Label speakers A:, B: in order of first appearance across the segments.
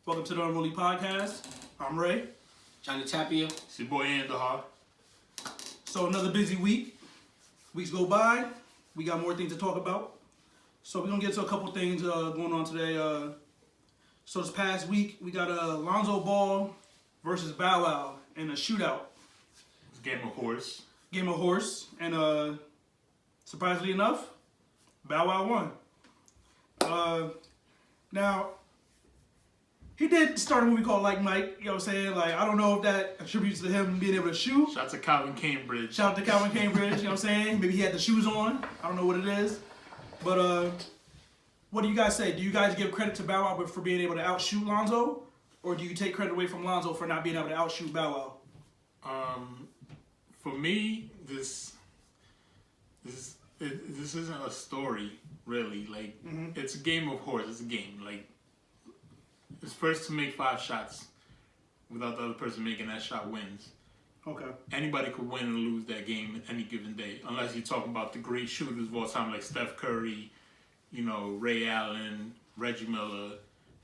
A: Welcome to the Unruly Podcast. I'm Ray.
B: Johnny Tapia.
C: It's your boy Andahar.
A: So another busy week. Weeks go by. We got more things to talk about. So we're going to get to a couple things going on today. So this past week, we got Lonzo Ball versus Bow Wow in a shootout.
C: Game of horse. And surprisingly enough, Bow Wow won. Now, he did start a movie called Like Mike, you know what I'm saying? Like, I don't know if that attributes to him being able to shoot. Shout out to Calvin Cambridge.
A: Shout out to Calvin Cambridge, you know what I'm saying? Maybe he had the shoes on. I don't know what it is. But what do you guys say? Do you guys give credit to Bow Wow for being able to outshoot Lonzo? Or do you take credit away from Lonzo for not being able to outshoot Bow
C: Wow? For me, this isn't a story, really. Like, It's a game of horse. It's a game. Like, it's first to make 5 shots without the other person making that shot wins.
A: Okay.
C: Anybody could win and lose that game any given day, unless you're talking about the great shooters of all time, like Steph Curry, Ray Allen, Reggie Miller,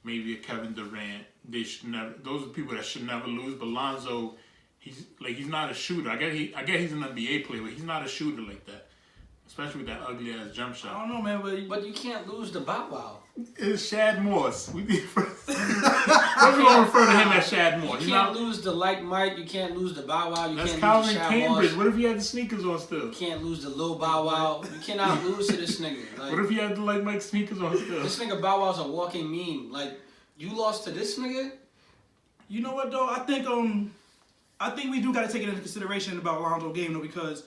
C: maybe a Kevin Durant. They should never. Those are people that should never lose. But Lonzo, he's not a shooter. I get he's an NBA player, but he's not a shooter like that. Especially with that ugly ass jump shot.
A: I don't know, man,
B: but you can't lose to Bow Wow.
C: It's Shad Moss. We first gonna refer to him as Shad Moss.
B: You can't lose to Like Mike. You can't lose to Bow Wow. You
C: That's
B: can't
C: Calvin
B: lose to Shad
C: Cambridge.
B: Moss.
C: What if he had the sneakers on still?
B: You can't lose to Lil Bow Wow. You cannot lose to this nigga. Like,
C: What if he had the Like Mike sneakers on still?
B: this nigga Bow Wow's a walking meme. Like, you lost to this nigga?
A: You know what though? I think we do got to take it into consideration about Lonzo's game though, because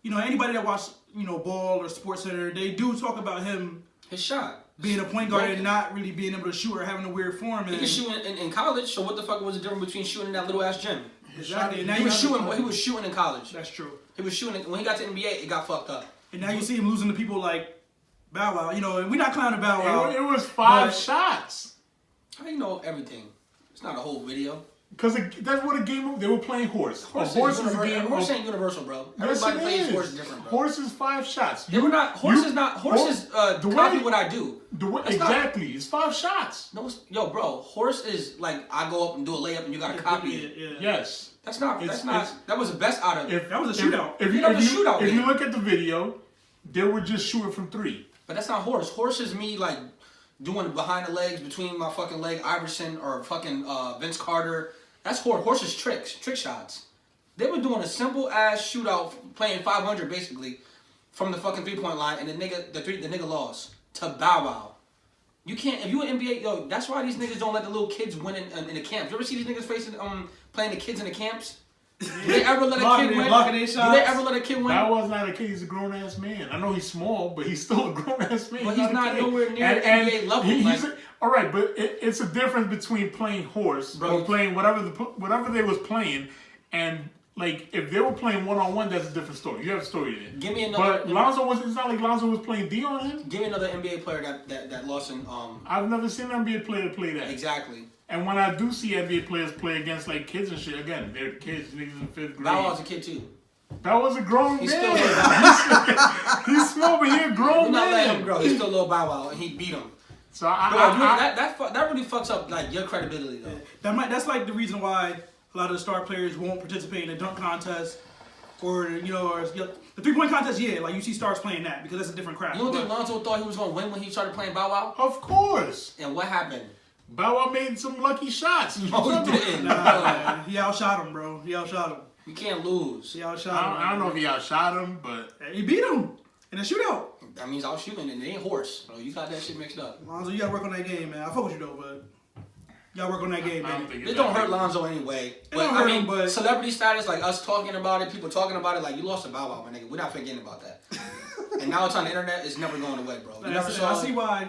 A: anybody that watch Ball or Sports Center, they do talk about him
B: His shot.
A: being a point guard and not really being able to shoot or having a weird form.
B: He could shoot in college. So what the fuck was the difference between shooting in that little ass gym?
A: Exactly.
B: He was shooting in college.
A: That's true.
B: He was shooting when he got to NBA. It got fucked up.
A: And now you see him losing to people like Bow Wow. And we're not clowning Bow Wow.
C: It was 5 shots.
B: How do you know everything? It's not a whole video.
C: Because that's what a game of. They were playing horse.
B: Horse
C: is a game.
B: Horse ain't universal, bro.
C: Yes,
B: Everybody plays
C: is.
B: horse different, bro.
C: Horse is 5 shots.
B: Horses copy what I do.
C: Exactly. It's 5 shots.
B: No, bro. Horse is like I go up and do a layup and you gotta copy it.
A: Yeah.
C: Yes.
B: That was the best out of it.
A: That was a shootout.
C: If you look at the video, they were just shooting from 3.
B: But that's not horse. Horse is me like doing behind the legs between my fucking leg, Iverson or fucking Vince Carter. That's horse. Horse is trick shots. They were doing a simple ass shootout, playing 500 basically, from the fucking 3-point line, and the nigga lost to Bow Wow. You can't if you an NBA that's why these niggas don't let the little kids win in the camps. You ever see these niggas facing playing the kids in the camps? Do they ever let a kid win? Do they ever let a kid win?
C: That was not a kid. He's a grown ass man. I know he's small, but he's still a grown ass man.
B: But he's not nowhere near the NBA level.
C: All right, but it's a difference between playing horse or playing whatever they was playing, and like if they were playing 1-on-1, that's a different story. You have a story there.
B: Give me another.
C: But Lonzo was. It's not like Lonzo was playing D on him.
B: Give me another NBA player that lost in.
C: I've never seen an NBA player play that.
B: Exactly.
C: And when I do see NBA players play against like kids and shit, again, they're kids, niggas in 5th grade.
B: Bow Wow's a kid too.
C: That was a grown
B: He's
C: man.
B: Still
C: He's small, but he's a grown
B: We're not
C: man.
B: letting him grow. He's still Lil Bow Wow, and he beat him.
C: So
B: that really fucks up like your credibility though.
A: That's like the reason why a lot of the star players won't participate in the dunk contest or the 3-point contest. Yeah, like you see stars playing that because that's a different crowd.
B: You don't think Lonzo thought he was gonna win when he started playing Bow Wow?
C: Of course.
B: And what happened?
C: Bow Wow made some lucky shots.
B: No, he didn't.
A: Nah, he outshot him, bro. He outshot him.
B: You can't lose.
A: He outshot him.
C: I don't know if he outshot him, but
A: he beat him in a shootout.
B: That means I was shooting and it ain't horse. Bro, you got that shit mixed up.
A: Lonzo, you gotta work on that game, man. I fuck with you though, but you gotta work on that game, man.
B: It don't hurt Lonzo anyway. But celebrity status, like us talking about it, people talking about it, like you lost to Bow Wow, my nigga. We're not forgetting about that. And now it's on the internet. It's never going away, bro.
A: I see why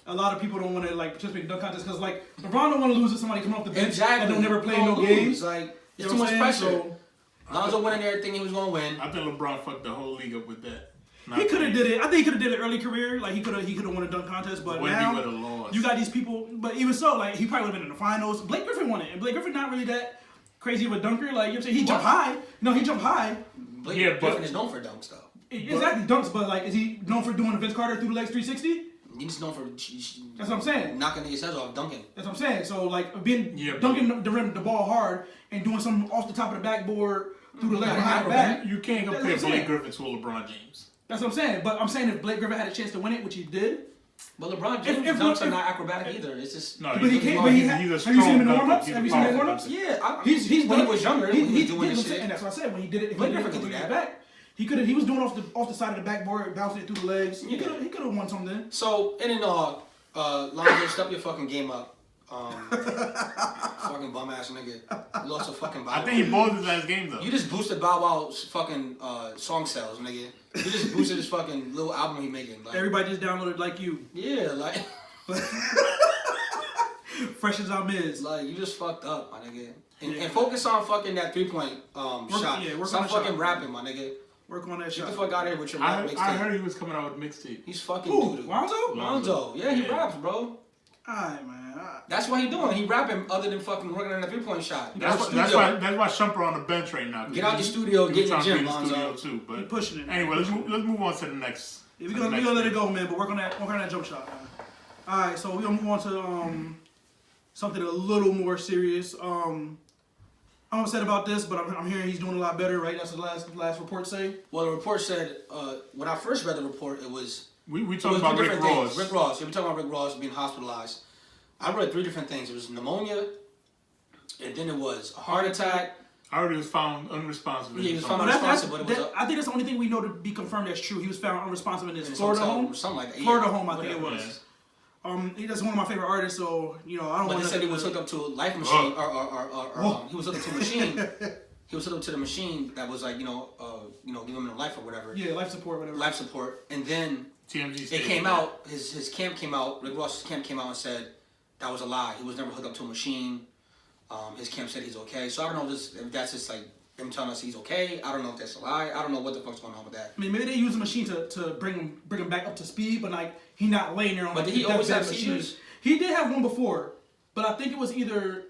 A: a lot of people don't want to participate in dunk contests because like LeBron don't want to lose to somebody coming off the bench and don't never play no games.
B: Like it's too much pressure. Lonzo winning everything he was gonna win.
C: I think LeBron fucked the whole league up with that.
A: He could have did it. I think he could have did it early career. Like he could have won a dunk contest, but now you got these people. But even so, like he probably would have been in the finals. Blake Griffin won it, and Blake Griffin not really that crazy of a dunker. Like you're saying, he jumped high. No, he jumped high.
B: Blake Griffin is known for dunks though.
A: Exactly, dunks. But like, is he known for doing the Vince Carter through the legs 360?
B: He's known for
A: that's what I'm saying.
B: Knocking niggas' heads off, dunking.
A: That's what I'm saying. So like dunking the ball hard and doing something off the top of the backboard through the leg behind the back.
C: You can't compare Blake Griffin to LeBron James.
A: That's what I'm saying. But I'm saying if Blake Griffin had a chance to win it, which he did.
B: But LeBron James dunks are not acrobatic either. It's just
C: no.
A: But he can't. But have you seen him in the warm-ups? Have you seen him in the warm-ups?
B: Yeah,
A: he's
B: when he was younger, he was doing this shit.
A: And that's what I said. When he did it,
B: Blake Griffin could do that.
A: Back. He was doing off the side of the backboard, bouncing it through the legs. He could have won something.
B: So in all, Lonzo, step your fucking game up. Fucking bum ass nigga. You lost a fucking Bow Wow.
C: I think he balled his last game though.
B: You just boosted Bow Wow's fucking song sales, nigga. You just boosted his fucking little album he making. Like,
A: everybody just downloaded like you.
B: Yeah, like
A: fresh as I'm is.
B: Like you just fucked up, my nigga. And focus on fucking that 3-point shot.
A: Yeah,
B: stop fucking rapping, my nigga.
A: Work on that shot.
B: Get the fuck out of here with your rap mixtape.
C: I heard he was coming out with a mixtape.
B: He's fucking
A: Who? Lonzo?
B: Lonzo. Yeah, he raps, bro.
A: Alright, man.
B: That's what he doing. He rapping other than fucking working on a 3-point shot.
C: That's why Shumper on the bench right now.
B: Get out the studio, get in the gym, Lonzo.
C: Too, but
A: he pushing it.
C: Anyway, let's move on to the next.
A: Yeah, we gonna let it go, man. But work on that jump shot, man. All right, so we're gonna move on to something a little more serious. I'm upset about this, but I'm hearing he's doing a lot better, right? That's what the last report say.
B: Well, the report said when I first read the report, it was
C: we talked about Rick Ross.
B: Rick Ross. Yeah, we talking about Rick Ross being hospitalized. I read 3 different things. It was pneumonia, and then it was a heart attack.
C: I heard he was found unresponsive.
B: Yeah, he was found unresponsive, but it was
A: I think that's the only thing we know to be confirmed that's true. He was found unresponsive in his
B: Florida
A: home.
B: Something like that.
A: Florida home, I think it was. That's one of my favorite artists, so I don't want to.
B: But they said he was hooked up to a life machine, or he was hooked up to a machine. He was hooked up to the machine that was like give him a life or whatever.
A: Yeah, life support, whatever.
B: Life support, and then
C: TMZ
B: it came out. His camp came out. Rick Ross's camp came out and said that was a lie. He was never hooked up to a machine. His camp said he's okay. So I don't know if that's just like them telling us he's okay. I don't know if that's a lie. I don't know what the fuck's going on with that.
A: I mean, maybe they use the machine to bring him back up to speed, but like he not laying there on.
B: But did he always have seizures?
A: He did have one before, but I think it was either.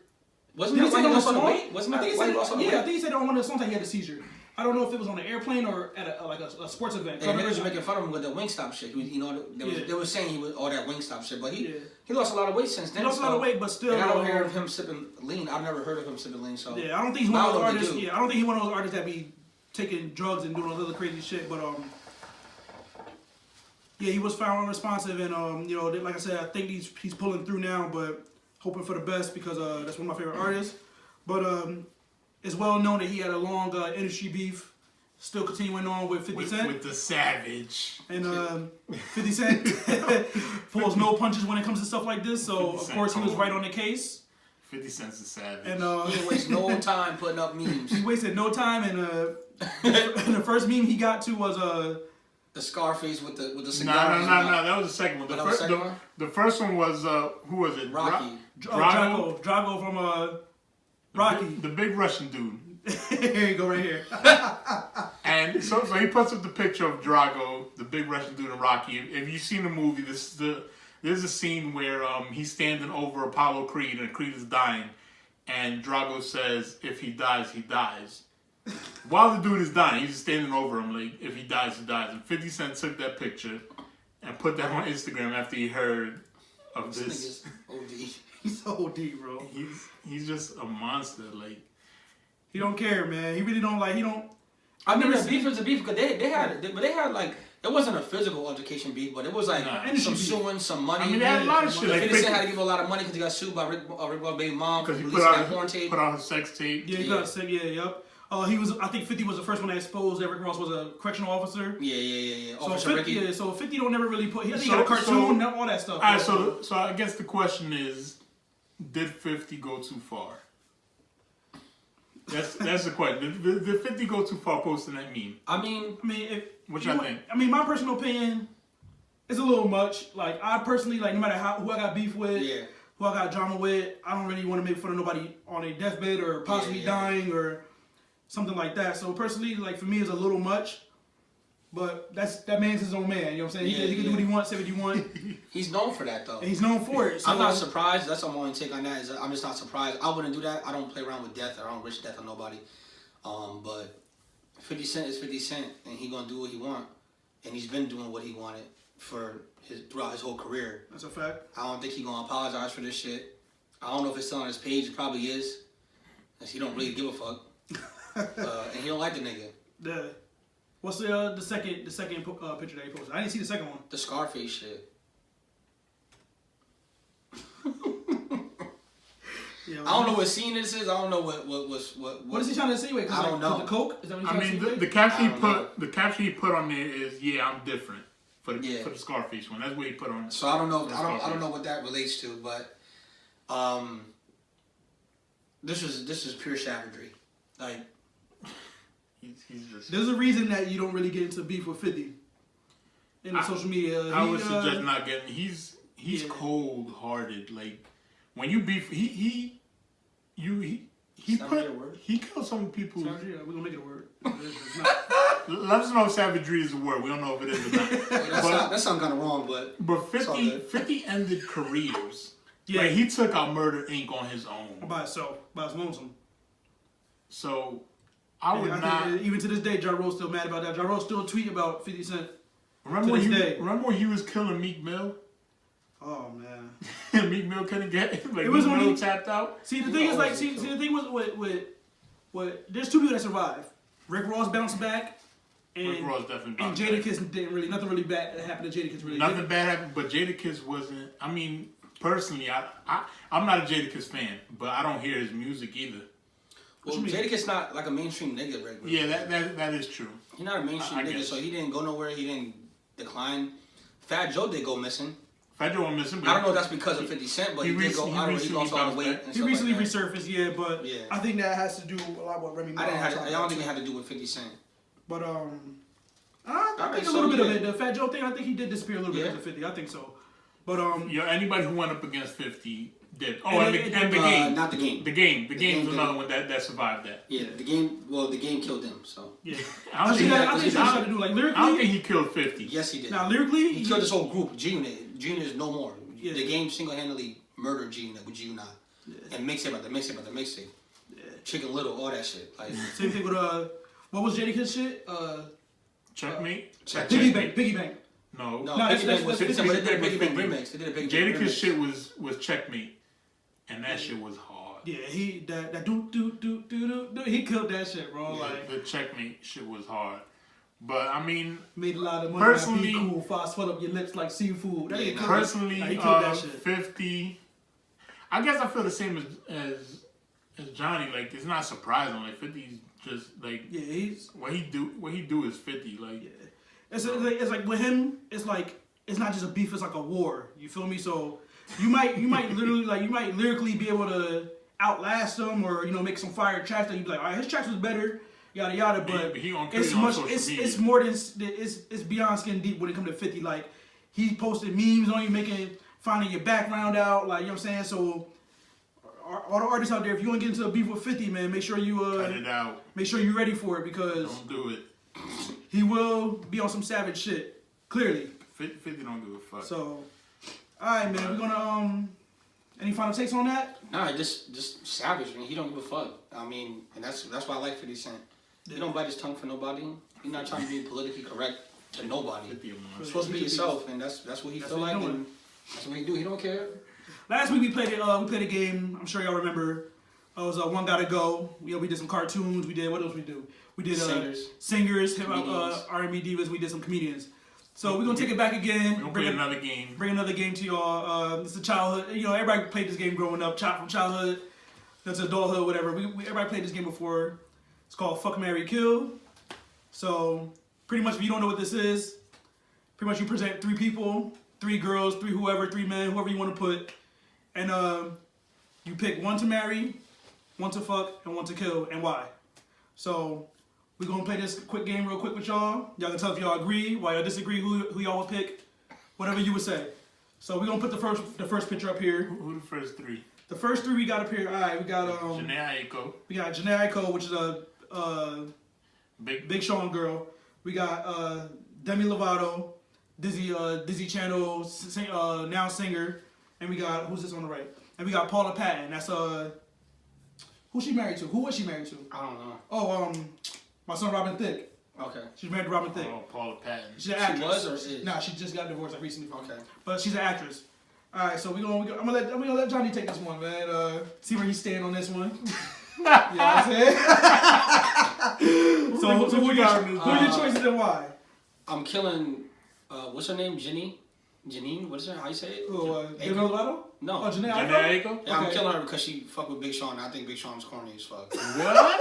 B: Wasn't that why he lost all the weight?
A: I think he said on one of the songs that he had a seizure. I don't know if it was on an airplane or at a sports event.
B: And niggas were making fun of him with the Wingstop shit. They were saying he was all that Wingstop shit, but he lost a lot of weight since then.
A: He lost a lot of weight, but still.
B: And I don't hear of him sipping lean. I've never heard of him sipping lean. So
A: yeah, I don't think he's one of those artists. Yeah, I don't think he's one of those artists that be taking drugs and doing all other crazy shit. But yeah, he was found unresponsive, and like I said, I think he's pulling through now, but hoping for the best because that's one of my favorite artists. But it's well known that he had a long industry beef, still continuing on with 50 Cent.
C: With the Savage.
A: And 50 Cent pulls no punches when it comes to stuff like this, so of course he was right on the case.
C: 50 Cent's a savage.
B: And he didn't waste no time putting up memes.
A: He wasted no time, and the first meme he got to was
B: the Scarface with the cigar.
C: No. That was the second one. The first one was who was it?
B: Rocky.
A: Drago from Rocky.
C: The big Russian dude.
A: Here you go, right here.
C: And so he puts up the picture of Drago, the big Russian dude in Rocky. If you've seen the movie, there's a scene where he's standing over Apollo Creed, and Creed is dying, and Drago says, "If he dies, he dies." While the dude is dying, he's just standing over him like, "If he dies, he dies." And 50 Cent took that picture and put that on Instagram after he heard of this.
B: OD.
A: He's OD, bro.
C: He's just a monster. Like
A: he don't care, man. He really don't like. He don't.
B: I mean, the beef is a beef because they had like it wasn't a physical altercation beef, but it was like some suing, some money.
C: I mean, they had a lot of shit.
B: 50 Cent had to give a lot of money because he got sued by Rick Ross' baby mom
C: because he
B: put
C: out his sex tape.
A: Yeah, he got a sex. Yeah, yep. He was. I think 50 was the first one that exposed that Rick Ross was a correctional officer.
B: Yeah.
A: So 50 don't never really put. He got a cartoon, all that stuff.
C: All right, so I guess the question is, did 50 go too far? That's the question. Did 50 go too far posting that meme?
B: I mean,
C: which I think.
A: I mean, my personal opinion is a little much. Like, I personally, like, no matter who I got beef with, who I got drama with, I don't really want to make fun of nobody on a deathbed or possibly dying or something like that. So personally, like, for me, it's a little much. But that man's his own man. You know what I'm saying? He can do what he wants, say what he wants.
B: He's known for that, though.
A: And he's known for it. So
B: I'm not surprised. That's my only take on that. Is I'm just not surprised. I wouldn't do that. I don't play around with death. I don't wish death on nobody. But 50 Cent is 50 Cent, and he gonna do what he want. And he's been doing what he wanted throughout his whole career.
A: That's a fact.
B: I don't think he gonna apologize for this shit. I don't know if it's still on his page. It probably is. Cause he don't really give a fuck. And he don't like the nigga.
A: What's the second picture that he posted? I didn't see the second one.
B: The Scarface shit.
A: Yeah,
B: I don't know what scene this is. I don't know what.
A: What is he trying to insinuate?
B: I don't know.
A: The coke? Is that what he's
C: I
A: trying to
C: mean,
A: insinuate?
C: the caption he put on there is, "Yeah, I'm different." For the Scarface one, that's what he put on.
B: So I don't know. I don't know what that relates to, but this is pure savagery. Like
C: He's just.
A: There's a reason that you don't really get into beef with 50 in the social media.
C: I would suggest not getting. He's cold hearted. Like when you beef, he killed some people.
A: Savagery, we're gonna make it a word.
C: Let us know if savagery is a word. We don't know if it is or not.
B: That sounds kind of wrong, but
C: 50 ended careers.
A: Yeah,
C: like, he took out Murder Inc. on his own.
A: By himself, by his lonesome.
C: So I would not.
A: Think, even to this day, Ja Rule's still mad about that. Ja Rule still tweet about 50 Cent.
C: Remember when he was killing Meek Mill?
A: Oh man.
C: Meek Mill couldn't get like,
A: it was
C: Meek
A: only
C: Mill tapped out.
A: See the thing is like the thing was with there's two people that survived. Rick Ross bounced back. And,
C: Rick Ross definitely bounced
A: back. And Jadakiss didn't really nothing really bad happened to Jadakiss really.
C: Nothing bad happened, but Jadakiss wasn't. I mean, personally, I'm not a Jadakiss fan, but I don't hear his music either.
B: Well, Jadakiss not like a mainstream nigga, right?
C: Yeah, that is true.
B: He's not a mainstream nigga, so he didn't go nowhere. He didn't decline. Fat Joe did go missing.
C: Fat Joe went missing.
B: I don't know if that's because of 50 Cent, but he did go. I don't know, he lost all the weight.
A: He recently resurfaced, but I think that has to do a lot with Remy Ma.
B: I don't think it had to do with 50 Cent.
A: But I think a little bit of it. The Fat Joe thing, I think he did disappear a little bit after 50. I think so. But
C: anybody who went up against 50 did. Oh, and the game.
B: Not the game.
C: The game was another one that survived that.
B: Yeah, the game. Well, the game killed him. So
A: yeah, I don't think that to do like lyrically.
C: I don't think he killed 50.
B: Yes, he did.
A: Now lyrically,
B: he killed this whole group. G-Unit. G-Unit is no more. Yeah. The game single-handedly murdered G-Unit with G-Unit. Yeah. And mixtape after mixtape. Yeah. Chicken Little, all that shit. Like
A: same thing with what was Jadakiss shit?
C: Checkmate.
A: Piggy Bank.
C: No,
B: Piggy Bank was 50 Cent, but they did a Piggy Bank remix. They did a Piggy Bank remix.
C: Jadakiss shit was Checkmate, and that shit was hard.
A: Yeah, he that do he killed that shit, bro.
C: Yeah,
A: like
C: the Checkmate shit was hard. But I mean,
A: made a lot of money.
C: Personally,
A: be cool, fast swell up your lips like seafood. That
C: personally,
A: he killed that shit.
C: 50. I guess I feel the same as Johnny. Like it's not surprising. Like 50's just like
A: he's
C: what he do is 50. Like
A: it's like with him, it's like it's not just a beef. It's like a war. You feel me? So you might literally like you might lyrically be able to outlast him or make some fire tracks that you be like, all right, his tracks was better. Yada yada, but it's much. It's more than it's beyond skin deep when it comes to 50. Like he posted memes on you, finding your background out. Like you know what I'm saying. So all the artists out there, if you want to get into a beef with 50, man, make sure you
C: cut it out.
A: Make sure you're ready for it because
C: don't do it.
A: He will be on some savage shit. Clearly.
C: 50 don't give a fuck.
A: So, all right, man. We're gonna any final takes on that?
B: Nah, just savage. I mean, he don't give a fuck. I mean, and that's why I like 50 Cent. He don't bite his tongue for nobody. He's not trying to be politically correct to nobody. You're supposed to be yourself, and that's what he feel like, and that's what he do. He don't care.
A: Last week we played a game. I'm sure y'all remember. It was One Gotta Go. We did some cartoons. We did what else we do? We did singers, hip hop, R&B divas. We did some comedians. So we're gonna take it back again.
C: We'll bring another game.
A: Bring another game to y'all. It's a childhood. Everybody played this game growing up. From childhood to adulthood, whatever. Everybody played this game before. It's called Fuck, Marry, Kill. So pretty much, if you don't know what this is, pretty much you present 3 people, 3 girls, 3 whoever, 3 men, whoever you want to put, and you pick 1 to marry, 1 to fuck, and 1 to kill, and why. So we're gonna play this quick game real quick with y'all. Y'all can tell if y'all agree, why y'all disagree, who y'all would pick, whatever you would say. So we're gonna put the first picture up here.
C: Who the first 3?
A: The first 3 we got up here. All right, we got
C: Janae Aiko.
A: We got Janae Aiko, which is a Big Sean girl. We got Demi Lovato, Dizzy Channel, now singer, and we got who's this on the right? And we got Paula Patton. That's who's she married to? Who was she married to?
B: I don't know.
A: Oh, my son Robin Thicke.
B: Okay.
A: She's married to Robin Thicke.
C: Oh, Paula Patton.
A: She's an actress.
B: She was or is?
A: Nah, she just got divorced like recently.
B: Okay.
A: But she's an actress. All right, so I'm gonna let Johnny take this one, man. See where he's standing on this one. You know what I'm saying? so who are your choices and why?
B: I'm killing. What's her name? Janine? What is her? How you say it?
A: Demi Lovato?
B: No.
A: Oh, Janae
C: Janae
A: Aiko?
C: Aiko?
B: Yeah, I'm killing her because she fucked with Big Sean. And I think Big Sean's corny as fuck.
C: What?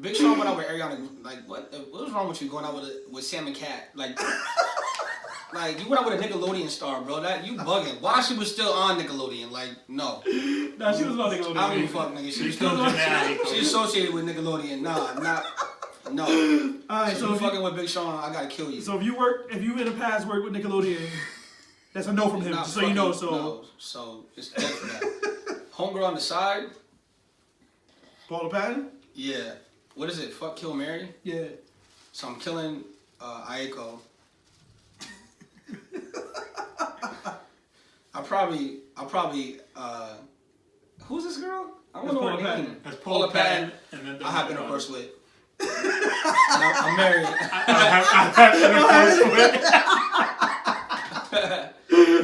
B: Big Sean went out with Ariana. Like, what was wrong with you going out with Sam and Cat? Like you went out with a Nickelodeon star, bro. That you bugging. While she was still on Nickelodeon, like, no.
A: Nah, she was on Nickelodeon.
B: I don't give a fuck, nigga. She was still She's associated with Nickelodeon. No.
A: Alright,
B: so if you fucking with Big Sean, I gotta kill you.
A: So if you in the past worked with Nickelodeon, that's a no from him. Just so you know.
B: No. So it's dead for that. Homegirl on the side.
A: Paula Patton?
B: Yeah. What is it? Fuck, kill, marry?
A: Yeah.
B: So I'm killing Aiko. I'll probably who's this girl? I don't know
A: Paula
B: her name.
A: Patton.
C: That's Paula Patton. And then
B: I have intercourse with. I'm married.
C: I have intercourse with.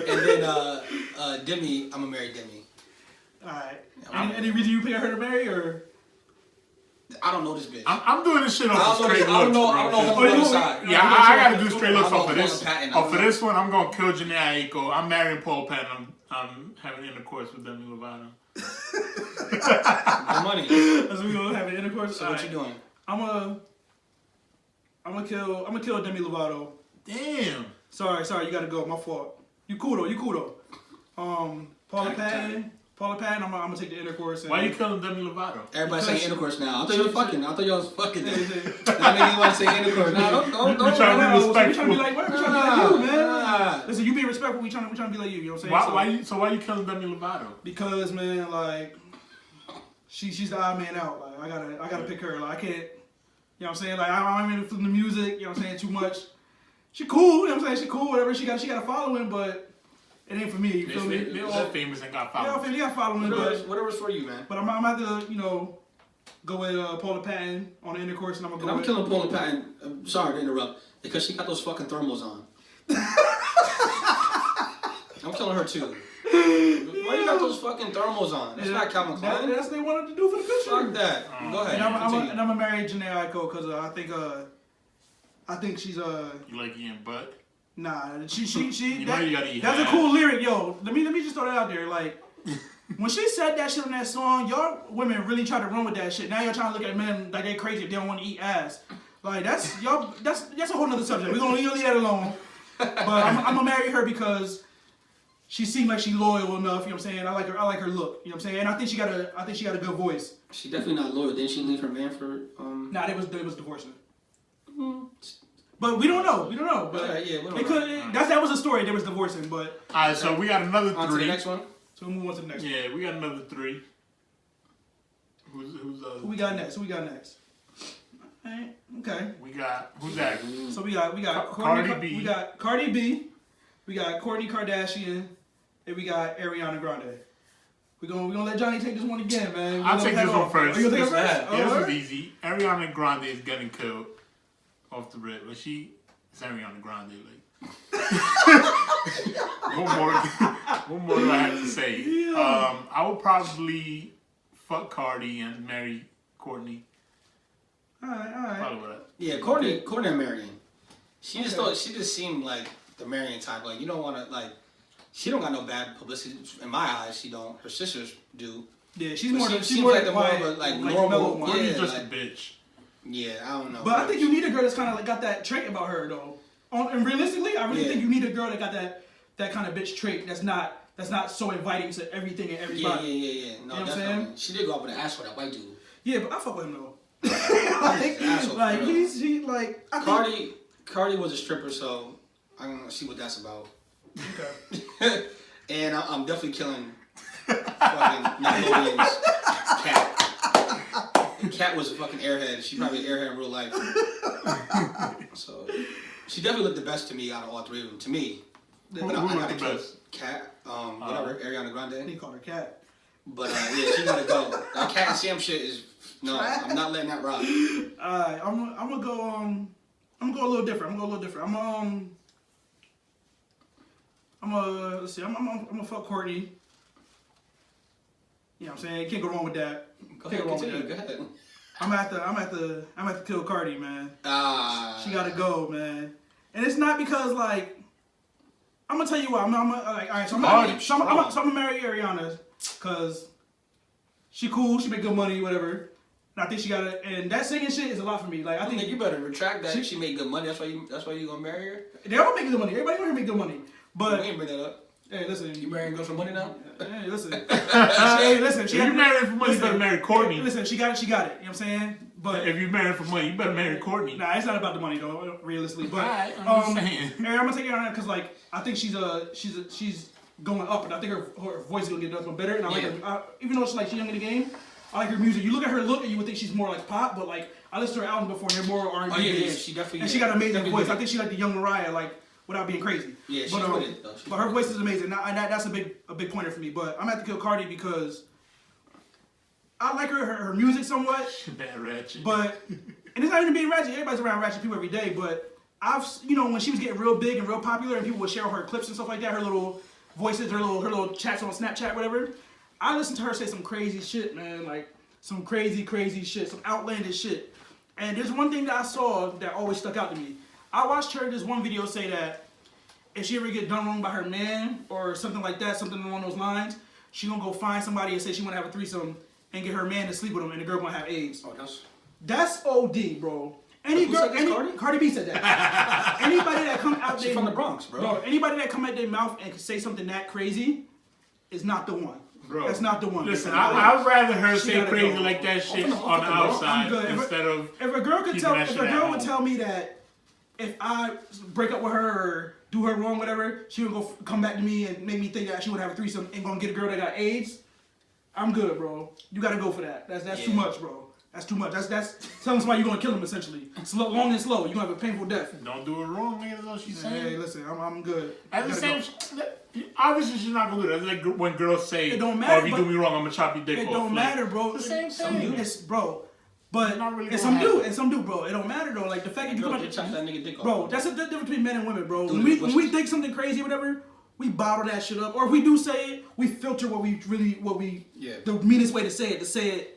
B: And then Demi, I'm gonna marry Demi.
A: Alright. Any reason you pick her to marry or?
B: I don't know this bitch.
C: I'm doing this shit off of straight looks,
B: I don't know
C: bro.
B: her on the side.
C: Yeah, I gotta do straight looks off of
B: Paula
C: this.
B: Patton,
C: Off of this one, I'm gonna kill Janae Aiko. I'm marrying Paul Patton. I'm having intercourse with Demi Lovato.
B: No money.
A: As we gonna have an intercourse.
B: So what you doing?
A: I'm gonna kill Demi Lovato.
C: Damn.
A: Sorry, you gotta go. My fault. You cool though. Paula Patton, I'm gonna take the intercourse.
C: Why you killing Demi Lovato?
B: Everybody saying intercourse now. I thought y'all was fucking. That nigga want to say intercourse. Nah, don't.
C: We trying to be respectful.
A: We trying to be like you, man. Listen, you being respectful. We trying to be like you. You know what I'm saying?
C: Why you killing Demi Lovato?
A: Because, man, like, she's the odd man out. Like, I gotta pick her. Like, I can't. You know what I'm saying? Like, I'm into the music. You know what I'm saying? Too much. She cool. You know what I'm saying? She cool. Whatever. She got a following, but it ain't for me. You feel me?
C: They're all famous and got followers.
A: Yeah, they got following,
B: whatever's for you, man.
A: But I'm about to, go with Paula Patton on the intercourse, and
B: I'm killing Paula Patton. I'm sorry to interrupt, because she got those fucking thermals on. I'm killing her too. Why you got those fucking thermals on? That's not Calvin Klein.
A: That's what they wanted to do for the picture.
B: Fuck that. Go ahead.
A: And I'm gonna marry Janae Aiko because I think she's
C: You like eating butt?
A: Nah, she
C: You know you gotta eat
A: that's
C: ass.
A: a cool lyric, yo. Let me just throw that out there. Like, when she said that shit on that song, y'all women really try to run with that shit. Now y'all trying to look at men like they crazy if they don't want to eat ass. Like, that's a whole nother subject. We're gonna leave that alone. But I'm gonna marry her because she seemed like she loyal enough. You know what I'm saying? I like her look. You know what I'm saying? And I think she got a good voice.
B: She definitely not loyal. Didn't she leave her man for
A: Nah, they was divorcing. But we don't know. But
B: yeah, we don't know.
A: That was a story. They was divorcing, but.
C: All right, so we got another
B: On to
C: three.
B: the next one.
A: So we'll move on to the next one.
C: Yeah, we got another three. Who's
A: Who we got next? Alright, okay.
C: We got who's that?
A: So we got
C: Cardi B.
A: We got Cardi B. We got Kourtney Kardashian, and we got Ariana Grande. We're gonna let Johnny take this one again, man.
C: I'll take this one first.
A: Oh, you gonna take it first?
C: Yeah, this is easy. Ariana Grande is getting killed off the rip, but it's Ariana Grande. Like, what more do I have to say?
A: Yeah.
C: I would probably fuck Cardi and marry Kourtney.
A: All right.
C: Probably that.
B: Yeah, Kourtney and Marion. She just seemed like the Marion type. Like, you don't want to, like, she don't got no bad publicity. In my eyes, she don't. Her sisters do.
A: Yeah, she's more
B: like the more of a, like, normal one.
C: Kourtney's
B: Yeah,
C: just
B: like,
C: a bitch.
B: Yeah, I don't know.
A: But I think you need a girl that's kind of like got that trait about her, though. And realistically, I really think you need a girl that got that kind of bitch trait that's not so inviting to everything and everybody.
B: Yeah. No,
A: you know what I'm
B: definitely.
A: saying?
B: She did go out with an ass for that white dude.
A: Yeah, but I fuck with him though.
B: Cardi was a stripper, so I'm gonna see what that's about.
A: Okay.
B: And I'm definitely killing fucking Nickelodeon's Cat. Cat was a fucking airhead. She probably an airhead in real life. So she definitely looked the best to me out of all three of them. To me.
C: Who looked the best?
B: Cat, whatever, Ariana Grande.
A: He called her Cat.
B: But yeah, she gotta go. That Cat and Sam shit is I'm not letting that rock.
A: Alright, I'm gonna go. I'm gonna go a little different. Let's see. I'm gonna fuck Courtney. You know what I'm saying? Can't go wrong with that.
B: Go ahead, continue. Go ahead.
A: I'm at the kill Cardi, man. She gotta go, man. And it's not because like I'm gonna tell you what. I'm alright. So I'm gonna marry Ariana because she cool. She make good money, whatever. And I think she got it. And that singing shit is a lot for me. Like I think
B: you better retract that. She made good money. That's why you gonna marry her.
A: They all make good money. Everybody want her to make good money. But
B: we ain't bring that up.
A: Hey, listen.
B: You marrying girls for money now?
A: Hey, listen. Hey, listen.
C: If you marrying for money, you better marry Courtney.
A: Listen, she got it. You know what I'm saying? But
C: if you marrying for money, you better marry Courtney.
A: Nah, it's not about the money though, realistically. But
C: right, I'm just saying.
A: I'm gonna take it on that because like I think she's going up, and I think her voice is gonna get nothing better. And I like her, even though she's young in the game. I like her music. You look at her look, and you would think she's more like pop, but like I listened to her albums before, and they're more R&B.
B: Oh yeah, she definitely.
A: And she got an amazing voice. I think she like the young Mariah, like without being crazy.
B: Yeah, she's with it though.
A: But her voice is amazing, and that's a big pointer for me. But I'm gonna have to kill Cardi because I like her music somewhat.
C: That ratchet.
A: But and it's not even being ratchet. Everybody's around ratchet people every day. But when she was getting real big and real popular, and people would share her clips and stuff like that, her little voices, her little chats on Snapchat, whatever. I listened to her say some crazy shit, man. Like some crazy shit, some outlandish shit. And there's one thing that I saw that always stuck out to me. I watched her this one video say that if she ever get done wrong by her man or something like that, something along those lines, she gonna go find somebody and say she wanna have a threesome and get her man to sleep with him, and the girl gonna have AIDS.
B: Oh,
A: that's OD, bro. Cardi B said that. Anybody that come out
B: there from the Bronx, bro.
A: Anybody that come out their mouth and say something that crazy is not the one.
C: Bro,
A: that's not the one.
C: Listen, I'd rather her say crazy like that shit on the outside instead of.
A: If a girl would tell me that if I break up with her or do her wrong, whatever, she would come back to me and make me think that she would have a threesome and gonna get a girl that got AIDS, I'm good, bro. You gotta go for that. That's too much, bro. That's too much. That's telling somebody you're gonna kill him essentially. Long and slow. You're gonna have a painful death.
C: Don't do it wrong, nigga. That's all she's saying.
A: Hey, listen, I'm good.
C: At the same, obviously she's not gonna do that. It's like when girls say,
A: it don't matter,
C: "Oh, if you do me wrong, I'm gonna chop your dick off."
A: It don't matter, bro.
C: It's the same thing.
A: Bro. But and some do, bro. It don't matter though. Like the fact that you come out,
B: chop that nigga dick off.
A: Bro, that's the difference between men and women, bro. When we think something crazy, or whatever, we bottle that shit up. Or if we do say it, we filter the meanest way to say it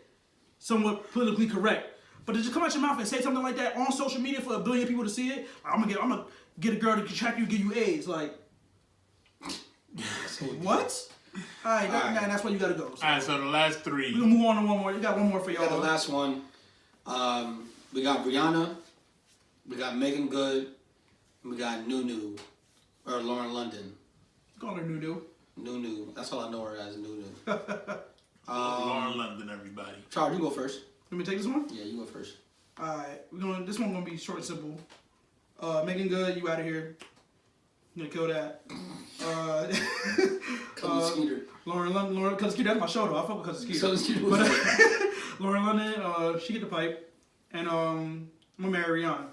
A: somewhat politically correct. But to just come out your mouth and say something like that on social media for 1 billion people to see it, I'm gonna get a girl to trap you, give you AIDS, like what? Alright, that's why you gotta go.
C: Alright, so the last three.
A: We're gonna move on to one more. You got one more for y'all.
B: We got the last one. We got Rihanna, we got Megan Good, and we got Nunu, or Lauren London.
A: Call her Nunu.
B: Nunu. That's all I know her as, Nunu.
C: Lauren London, everybody.
B: Charles, you go first.
A: Let me take this one?
B: Yeah, you go first.
A: Alright, this one's gonna be short and simple. Megan Good, you out of here. I'm gonna kill that.
B: Skeeter.
A: Lauren London, Cousin Skeeter, that's my show though. I fuck with Cousin Skeeter. But Lauren London, she get the pipe. And I'm gonna marry Rihanna.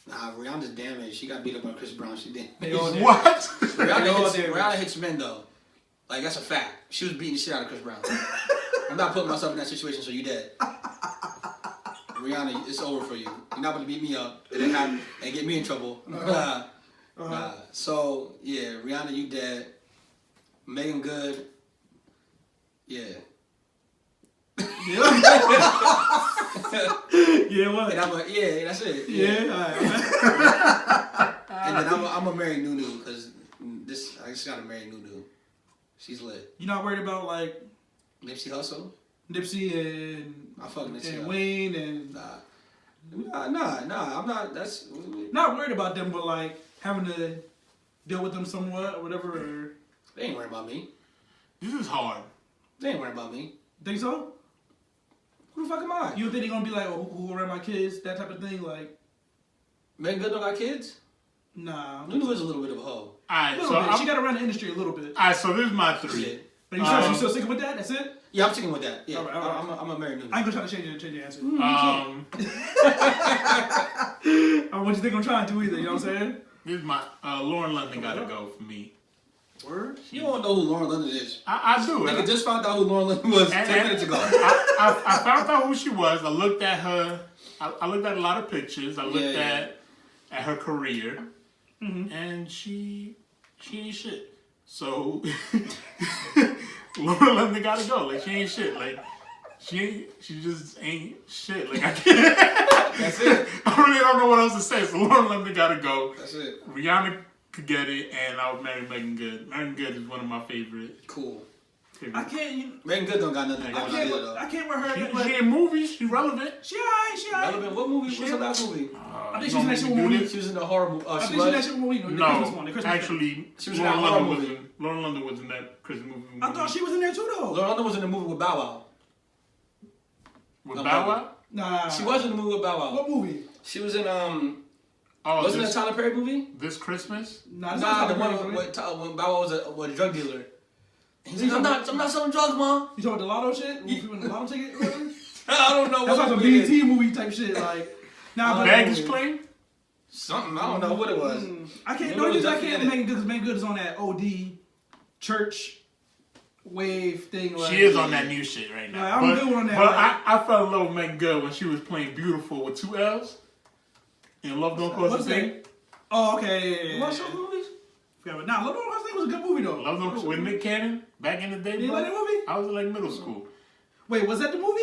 B: Nah, Rihanna's damaged. She got beat up by Chris Brown. She did.
C: What?
B: Rihanna hits men though. Like that's a fact. She was beating the shit out of Chris Brown. I'm not putting myself in that situation, so you dead. Rihanna, it's over for you. You're not gonna beat me up and get me in trouble. So yeah, Rihanna, you dead. Megan Good, yeah.
A: Yeah, what?
B: And that's it.
A: Yeah, alright.
B: And then I'm gonna marry Nunu because I just gotta marry Nunu. She's lit.
A: You not worried about like
B: Nipsey Hussle?
A: Nipsey and
B: I fuck Nipsey
A: and Wayne and
B: nah, I'm not. That's
A: not worried about them, but like having to deal with them somewhat or whatever. Or
B: they ain't worried about me.
C: This is hard.
B: They ain't worried about me.
A: Think so?
B: Who the fuck am I?
A: You think they gonna be like, oh, who around my kids? That type of thing, like.
B: Megan Good don't got kids?
A: Nah.
B: Nunu is a little bit of a hoe.
C: Alright,
A: so she got around the industry a little bit.
C: Alright, so this is my three.
B: Yeah.
A: But you sure you still sticking with that? That's it?
B: Yeah, I'm sticking with that. Yeah,
A: all right.
B: I'm gonna marry Nunu.
A: I ain't gonna try to change your answer.
C: I
A: don't want you to think I'm trying to either. You know what I'm saying?
C: This is my Lauren London gotta go for me.
A: Word?
B: You don't know who Lauren London is.
C: I do.
B: Nigga just found out who Lauren London was 10 minutes ago.
C: I found out who she was. I looked at her. I looked at a lot of pictures. I looked at her career, and she ain't shit. So Lauren London gotta go. Like she ain't shit. Like she just ain't shit. Like I can't.
B: That's it.
C: I really don't know what else to say. So Lauren London gotta go.
B: That's it.
C: Rihanna could get it, and I would marry Megan Good. Megan Good is one of my favorite.
B: Cool.
A: I can't.
B: Megan Good don't got nothing going on either, though.
A: I can't wear her.
C: She in movies. She relevant.
A: She alright.
B: Relevant? What movie? What's her last movie?
A: I think she's in that shit movie.
B: She was in the horror movie.
A: I think she's in that shit movie.
C: No, actually,
B: she was in that horror movie.
C: Lauren London was in that Christmas movie.
A: I thought she was in there too, though.
B: Lauren London was in the movie with Bow Wow.
C: With Bow Wow?
A: Nah.
B: She was in the movie with Bow Wow.
A: What movie?
B: She was in wasn't it a Tyler Perry movie?
C: This Christmas?
B: Nah, the one when Bow Wow was a drug dealer. He's like, I'm not selling drugs, Mom.
A: You talking about the lotto shit? You win the lotto ticket?
B: I don't know.
A: That's like a BET movie type shit. Like,
C: Baggage claim?
B: Something. I don't know what it was.
A: I can't. No, I can't Megan Good because Megan Good is on that OD church wave thing. Like,
C: she is on that new shit right now.
A: I'm good on that.
C: But I fell in love with Megan Good when she was playing Beautiful with 2 L's. And Love Don't Cost a Thing.
A: Oh, okay.
B: What's those movies?
A: Nah, Love Don't Cost a Thing was a good movie though.
C: Love Don't with Nick Cannon back in the day.
A: Did you like that movie?
C: I was in like middle school.
A: Wait, was that the movie?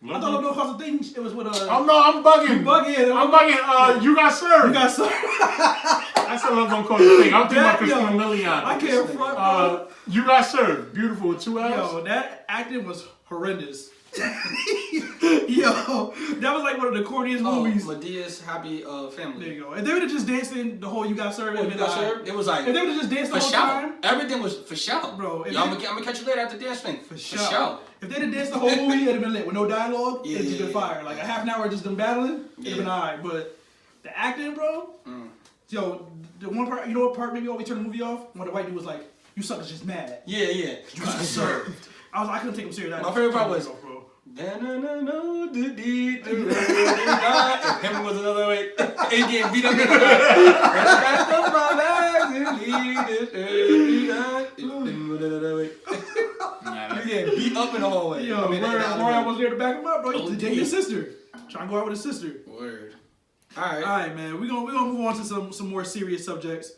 A: I thought Love Don't Cost a Thing. It was with
C: Oh no, I'm bugging. I'm bugging. You Got Served.
A: You Got Served.
C: I said Love Don't Cost a Thing. I'm thinking about Christina Milian.
A: I can't front.
C: You Got Served. Beautiful with 2 L's.
A: Yo, that acting was horrendous. Yo, that was like one of the corniest movies.
B: Medea's Happy Family.
A: There you go. If they would have just danced in the whole You Got Served,
B: it was like
A: if they would have just danced the whole time,
B: everything was for show,
A: bro.
B: Yo, I'm gonna catch you later at the dance thing. For show.
A: If they'd have danced the whole movie, it'd have been lit with no dialogue. It'd just been fire. Like a half an hour just them battling, it'd have been alright. But the acting, bro. Yo, the one part, you know what part made me always turn the movie off? When the white dude was like, "You suckers just mad."
B: Yeah.
A: You got served. I couldn't take him serious.
B: My favorite part was.
A: bro.
B: If him was another way, and getting beat up in the getting beat up in the hallway.
A: Yo, Mariah was there to back him up, bro. He dated his sister. Trying to go out with his sister.
B: Word. All right, man.
A: We're gonna move on to some more serious subjects.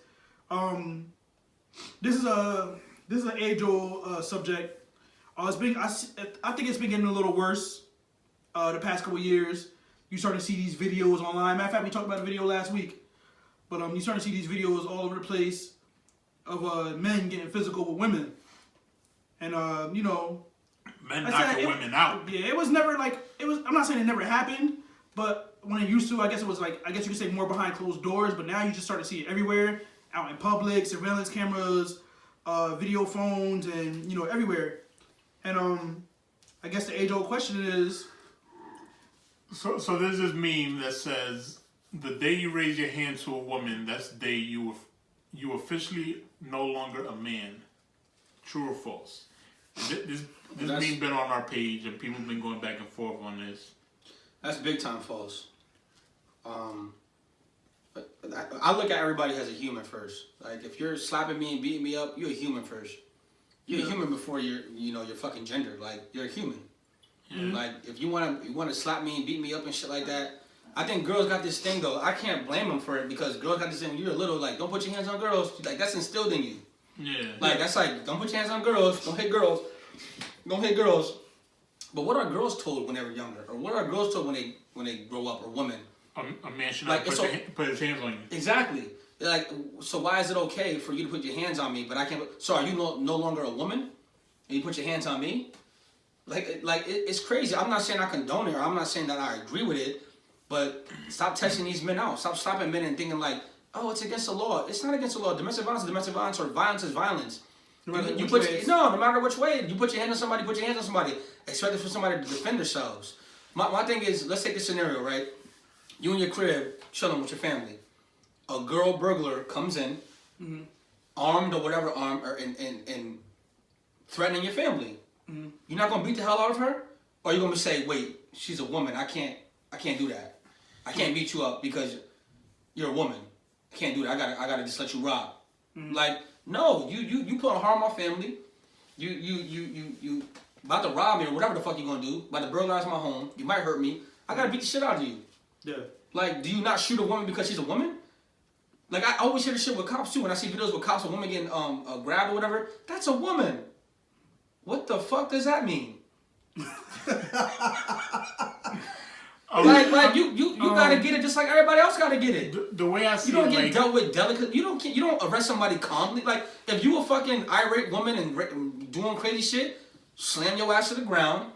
A: This is an age-old subject. I think it's been getting a little worse the past couple years. You start to see these videos online. Matter of fact, we talked about a video last week. But you start to see these videos all over the place of men getting physical with women. And,
C: men knocking women out.
A: Yeah, it was never like, I'm not saying it never happened, but when it used to, I guess it was like, I guess you could say more behind closed doors, but now you just start to see it everywhere, out in public, surveillance cameras, video phones, and, everywhere. And I guess the age-old question is...
C: So there's this meme that says, the day you raise your hand to a woman, that's the day you officially no longer a man. True or false? This meme been on our page, and people have been going back and forth on this.
B: That's big time false. But I look at everybody as a human first. Like, if you're slapping me and beating me up, you're a human first. You're a human before your fucking gender. Like, you're a human. Mm-hmm. Like, if you wanna slap me and beat me up and shit like that, I think girls got this thing though. I can't blame them for it because girls got this thing when you're little. Like, don't put your hands on girls. Like, that's instilled in you.
C: Yeah.
B: Like, that's like, don't put your hands on girls. Don't hit girls. Don't hit girls. But what are girls told when they were younger, or what are girls told when they grow up, or women?
C: A man should not put his hands on you.
B: Exactly. Like, so why is it okay for you to put your hands on me, but I can't? So are you no longer a woman, and you put your hands on me? Like it's crazy. I'm not saying I condone it, or I'm not saying that I agree with it, but stop testing these men out. Stop slapping men and thinking like, oh, it's against the law. It's not against the law. Domestic violence is domestic violence, or violence is violence. No matter which way. You put your hand on somebody, put your hands on somebody. Expect for somebody to defend themselves. My thing is, let's take this scenario, right? You in your crib, chilling with your family. A girl burglar comes in, armed or whatever, and threatening your family. Mm-hmm. You're not gonna beat the hell out of her, or you're gonna say, "Wait, she's a woman. I can't do that. I can't beat you up because you're a woman. I can't do that. I gotta just let you rob." Mm-hmm. Like, No, you putting harm on my family. You about to rob me or whatever the fuck you gonna do. About to burglarize my home. You might hurt me. I gotta beat the shit out of you.
A: Yeah.
B: Like, do you not shoot a woman because she's a woman? Like, I always hear this shit with cops too. When I see videos with cops, a woman getting grabbed or whatever, that's a woman. What the fuck does that mean? Like you gotta get it just like everybody else gotta get it.
C: The way I see
B: you don't
C: it,
B: get
C: like,
B: dealt with delicate. You don't arrest somebody calmly. Like if you a fucking irate woman and doing crazy shit, slam your ass to the ground,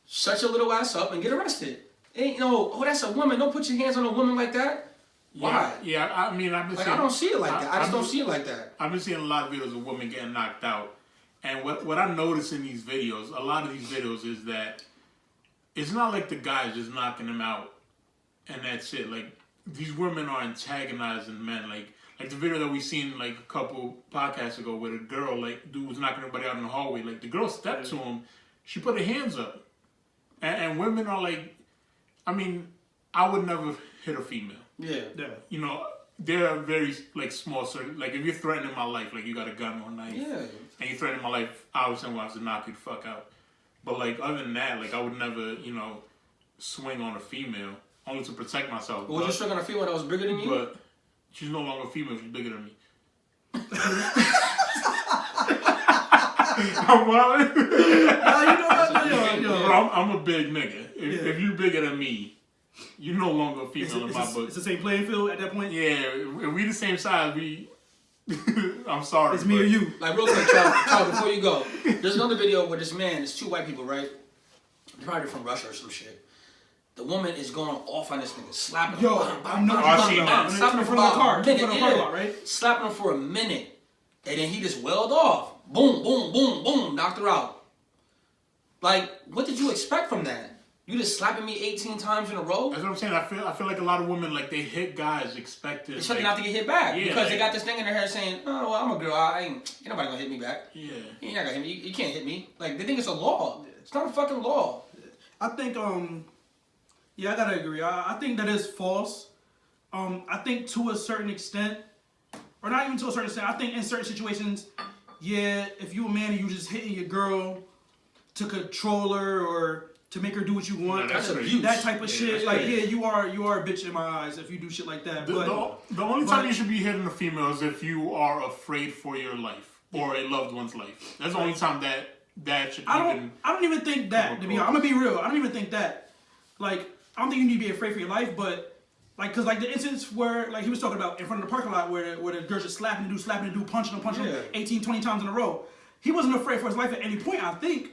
B: shut your little ass up, and get arrested. Ain't that's a woman. Don't put your hands on a woman like that. Why?
C: Yeah, I mean, I've been
B: like
C: seeing,
B: I don't see it like that. I just don't see it like that.
C: I've been seeing a lot of videos of women getting knocked out, and what I notice in these videos, a lot of these videos, is that it's not like the guy's just knocking them out, and that's it. Like these women are antagonizing men. Like the video that we seen like a couple podcasts ago, where the girl, like, dude was knocking everybody out in the hallway. Like the girl stepped to him, she put her hands up, and women are like, I mean, I would never hit a female.
B: Yeah.
C: You know, they're very like small circle. Like if you're threatening my life, like you got a gun or a knife, and you're threatening my life, I would say, well, I have to knock you the fuck out. But like other than that, like I would never, swing on a female only to protect myself.
B: But was you swing on a female that was bigger than you?
C: But she's no longer female. She's bigger than me. I'm wild. But I'm a big nigga. If you bigger than me, you're no longer a female in my book.
A: It's the same playing field at that point?
C: Yeah, if we the same size, I'm sorry.
A: It's me or you.
B: Like, real quick, Charles, before you go, there's another video where this man, it's two white people, right? They're probably from Russia or some shit. The woman is going off on this nigga, slapping him. Slapping him for about a minute,
A: right?
B: Slapping him for a minute. And then he just wailed off. Boom, boom, boom, boom, knocked her out. Like, what did you expect from that? You just slapping me 18 times in a row?
C: That's what I'm saying. I feel like a lot of women, like, they hit guys expecting.
B: Expecting not to get hit back. Yeah, because they got this thing in their hair saying, oh, well, I'm a girl. Ain't nobody gonna hit me back.
C: Yeah.
B: You're not gonna hit me. You can't hit me. Like, they think it's a law. It's not a fucking law.
A: I think, I gotta agree. I think that is false. I think to a certain extent, or not even to a certain extent, I think in certain situations, yeah, if you a man and you just hitting your girl to control her or to make her do what you want,
B: that's abuse.
A: That type of shit. Like, you are a bitch in my eyes if you do shit like that.
C: The only time you should be hitting a female is if you are afraid for your life or a loved one's life. That's the only time that should
A: I don't even think that, to be honest. I'm gonna be real. I don't even think that. Like, I don't think you need to be afraid for your life, but like, cause like the instance where like he was talking about in front of the parking lot where the girls just slapping the dude, punching him 18, 20 times in a row. He wasn't afraid for his life at any point, I think.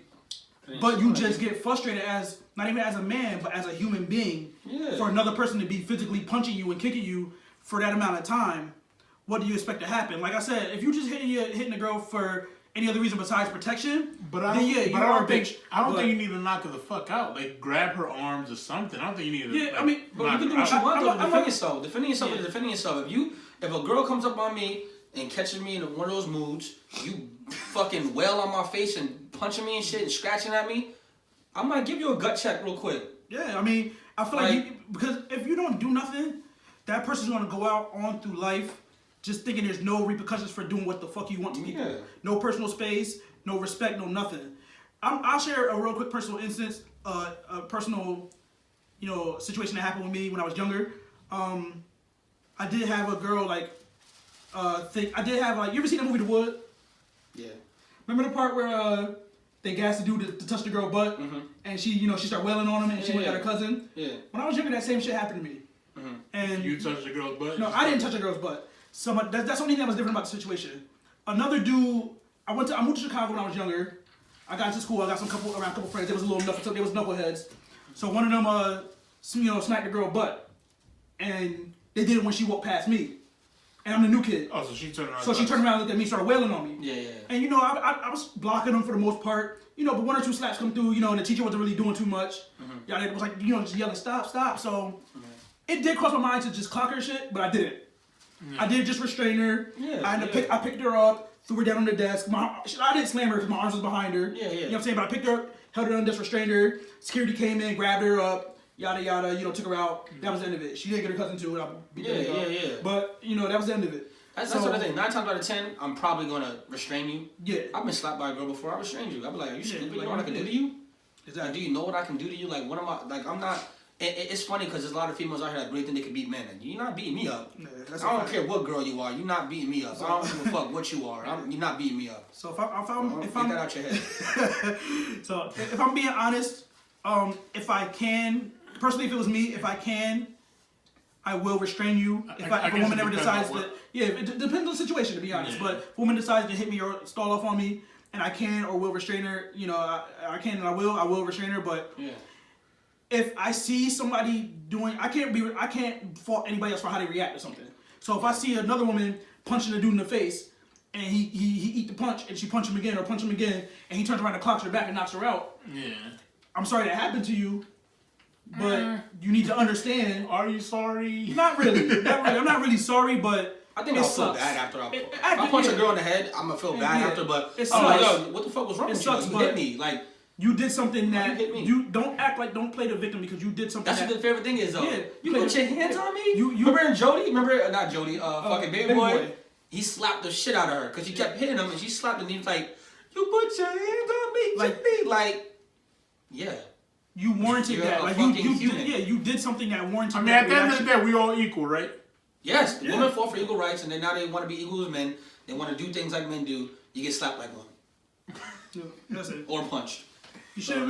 A: But you just get frustrated as, not even as a man, but as a human being, for another person to be physically punching you and kicking you for that amount of time. What do you expect to happen? Like I said, if you just hitting a girl for any other reason besides protection,
C: I don't think you need to knock her the fuck out. Like, grab her arms or something. I don't think you need to.
B: Yeah, I mean, but you can do what you want though. Defend yourself. Defending yourself is defending yourself. If a girl comes up on me and catches me in one of those moods, you fucking wail on my face and punching me and shit and scratching at me, I might give you a gut check real quick.
A: Yeah, I mean, I feel like because if you don't do nothing, that person's gonna go out on through life just thinking there's no repercussions for doing what the fuck you want to people. Yeah. No personal space, no respect, no nothing. I'll share a real quick personal instance, a personal, situation that happened with me when I was younger. I did have a girl you ever seen that movie The Wood?
B: Yeah.
A: Remember the part where they gassed the dude to touch the girl butt, and she started wailing on him, and she went and got her cousin. Yeah. When I was younger, that same shit happened to me. Mm-hmm. And
C: you touched the girl's butt?
A: No, I didn't touch a girl's butt. So that's the only thing that was different about the situation. Another dude, I moved to Chicago when I was younger. I got to school. I got around a couple friends. There was knuckleheads. So one of them, sniped the girl butt, and they did it when she walked past me. And I'm the new kid.
C: Oh, so she turned around.
A: So she turned around and looked at me, started wailing on me.
B: Yeah.
A: And I was blocking them for the most part. But one or two slaps come through. And the teacher wasn't really doing too much. Mm-hmm. Yeah, it was like just yelling, stop. So it did cross my mind to just clock her shit, but I didn't. Yeah. I did just restrain her. Yeah, I picked her up, threw her down on the desk. I didn't slam her because my arms was behind her. Yeah. You know what I'm saying? But I picked her up, held her on the desk, restrained her. Security came in, grabbed her up, yada yada. Took her out. That was the end of it. She did get her cousin too.
B: Yeah.
A: But that was the end of it.
B: That's what I think. 9 times out of 10, I'm probably gonna restrain you.
A: Yeah.
B: I've been slapped by a girl before. I restrained you. I'll be like, "Are you stupid? You know what I can do to you?
A: Exactly.
B: Like, do you know what I can do to you? Like, what am I? Like, I'm not." It's funny because there's a lot of females out here that really think they can beat men, and you're not beating me up.
A: Yeah,
B: I don't care what girl you are. You're not beating me up. I don't give a fuck what you are. You're not beating me up.
A: So if I'm
B: Get that out your head.
A: So if I'm being honest, if I can, personally, if it was me, if I can, I will restrain you. If a woman ever decides to, it depends on the situation, to be honest. But if a woman decides to hit me or stall off on me, and I can or will restrain her, I can and I will restrain her. But if I see somebody doing, I can't fault anybody else for how they react to something. So if I see another woman punching a dude in the face, and he eat the punch, and she punch him again, and he turns around and clocks her back and knocks her out. Yeah. I'm sorry that happened to you, but you need to understand.
C: Are you sorry?
A: Not really. I'm not really sorry, but
B: I think I'll feel bad after if I punch a girl in the head, I'm gonna feel bad after. But I'm like, yo, what the fuck was wrong with you? You hit me, like.
A: You did something that you don't act like, don't play the victim because you did something.
B: That's what the favorite thing is, though.
A: Yeah,
B: you put your hands on me.
A: You
B: remember in Jody? Not Jody. Fucking Baby Boy. He slapped the shit out of her because he kept hitting him, and she slapped him. And he was like, "You put your hands on me, yeah."
A: You warranted that. Like you did something that warranted.
C: I mean, at the end of the day, we all equal, right?
B: Yes, women fought for equal rights, and then now they want to be equal as men. They want to do things like men do. You get slapped like one.
A: That's it.
B: Or punched.
A: You shouldn't.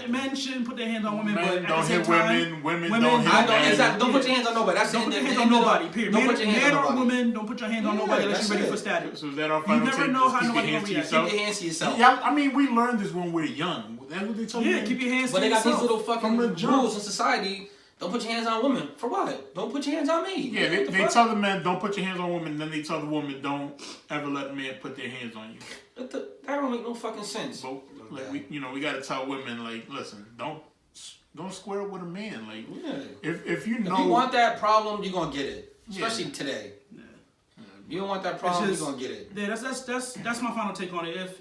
A: Men shouldn't put their hands on women.
C: Men
A: but
C: don't
A: at the same
C: hit
A: time,
C: women don't hit men.
B: Exactly. Don't put your hands on nobody. That's
A: don't put your hands on nobody. Period.
B: Don't put your hands on
A: nobody.
B: nobody.
A: Man or woman, don't put your hands on nobody unless you're ready for static.
C: So is that our final take?
A: You never know how
C: nobody
A: gonna react.
B: Keep your hands to yourself.
C: Yeah, I mean, we learned this when we were young. That's what they told me.
A: Yeah, keep your hands to yourself.
B: But they got these little fucking rules in society. Don't put your hands on women. For what? Don't put your hands on me.
C: Yeah, they tell the men, don't put your hands on women, then they tell the woman, don't ever let a man put their hands on you.
B: That don't make no fucking sense.
C: But, like, we gotta tell women, like, listen, don't square up with a man. Like, if you know...
B: If you want that problem, you're gonna get it. Especially today. Yeah. You don't want that problem, you're gonna get it.
A: Yeah, that's my final take on it.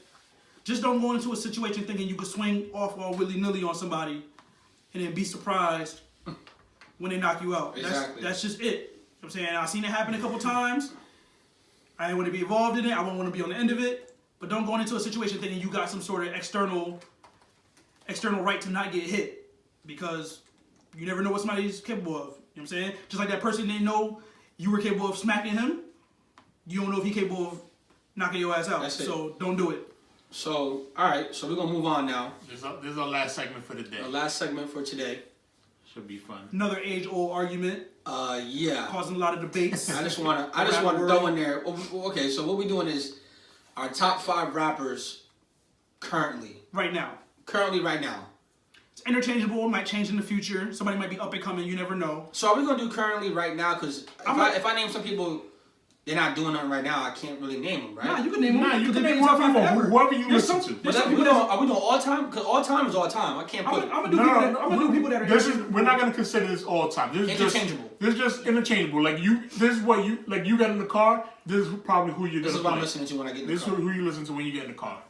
A: Just don't go into a situation thinking you could swing off all willy-nilly on somebody and then be surprised when they knock you out.
B: Exactly.
A: That's just it. You know what I'm saying? I've seen it happen a couple times. I didn't want to be involved in it. I won't want to be on the end of it. But don't go into a situation thinking you got some sort of external right to not get hit. Because you never know what somebody's capable of. You know what I'm saying? Just like that person didn't know you were capable of smacking him, you don't know if he's capable of knocking your ass out. So don't do it.
B: So, alright, so we're going to move on now.
C: This is our last segment for the day.
B: Our last segment for today.
C: Should be fun.
A: Another age-old argument.
B: Yeah.
A: Causing a lot of debates.
B: I just want to throw in there. Okay, so what we're doing is our top 5 rappers currently.
A: Right now.
B: Right now.
A: It's interchangeable. It might change in the future. Somebody might be up and coming. You never know.
B: So are we going to do currently right now? Because if I name some people... They're not doing nothing right now. I can't really name them, right?
A: Nah, you can name them.
C: Nah, you can name whoever you listen to.
B: But are we doing all time? Because all time is all time. I can't put.
A: I'm gonna do people that are.
C: We're not gonna consider this all time. This is
B: interchangeable.
C: This is just interchangeable. Like this is what you like. You get in the car. This is probably who you're gonna.
B: This is what I'm listening to when I get in the car.
C: This is who you listen to when you get in the car.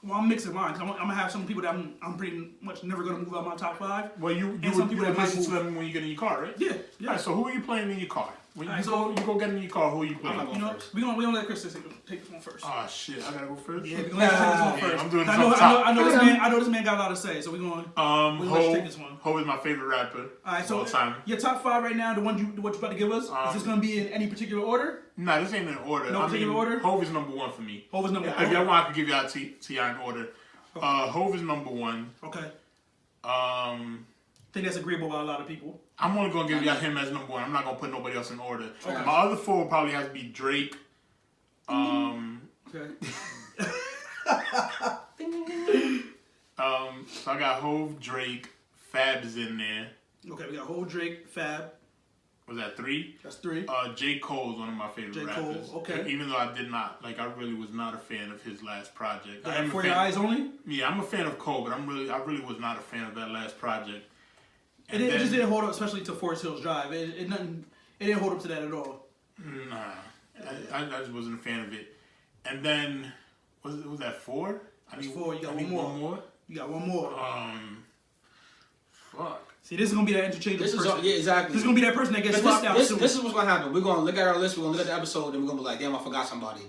A: Well, I'm mixing mine because I'm gonna have some people that I'm pretty much never gonna move out my top 5.
C: Well, you would listen to them when you get in your car, right?
A: Yeah.
C: All right, so who are you playing in your car? When you go get in your car, who are you playing?
A: We gonna let Chris take this one first.
C: Oh shit, I gotta go first.
A: Yeah, we gonna let him take this one first.
C: I'm doing this
A: I know this man got a lot to say, so we're gonna take this one.
C: Ho is my favorite rapper.
A: All right, so
C: all time.
A: Your top 5 right now, what you about to give us? Is this gonna be in any particular order?
C: Nah, this ain't in order.
A: No particular order.
C: Hov is number 1 for me.
A: Hov is number 1.
C: If y'all want, I could give y'all T.I. in order. Hov is number 1.
A: Okay. I think that's agreeable by a lot of people.
C: I'm only gonna give y'all him as number 1. I'm not gonna put nobody else in order.
A: Okay.
C: My other 4 probably has to be Drake.
A: Okay.
C: So I got Hov, Drake, Fab is in there.
A: Okay, we got Hov, Drake, Fab.
C: Was that 3?
A: That's 3.
C: J. Cole is one of my favorite rappers.
A: Okay.
C: Even though I really was not a fan of his last project.
A: For Your Eyes Only?
C: Yeah, I'm a fan of Cole, but I really was not a fan of that last project.
A: And it just didn't hold up, especially to Forest Hills Drive. It didn't hold up to that at all.
C: Nah, I just wasn't a fan of it. And then was that 4?
A: That's 4. You got
C: one more.
A: You got one more.
C: Fuck.
A: See, this is gonna be that interchangeable person.
B: Yeah, exactly.
A: This is gonna be that person that gets swapped out soon.
B: This is what's gonna happen. We're gonna look at our list. We're gonna look at the episode, and we're gonna be like, damn, I forgot somebody.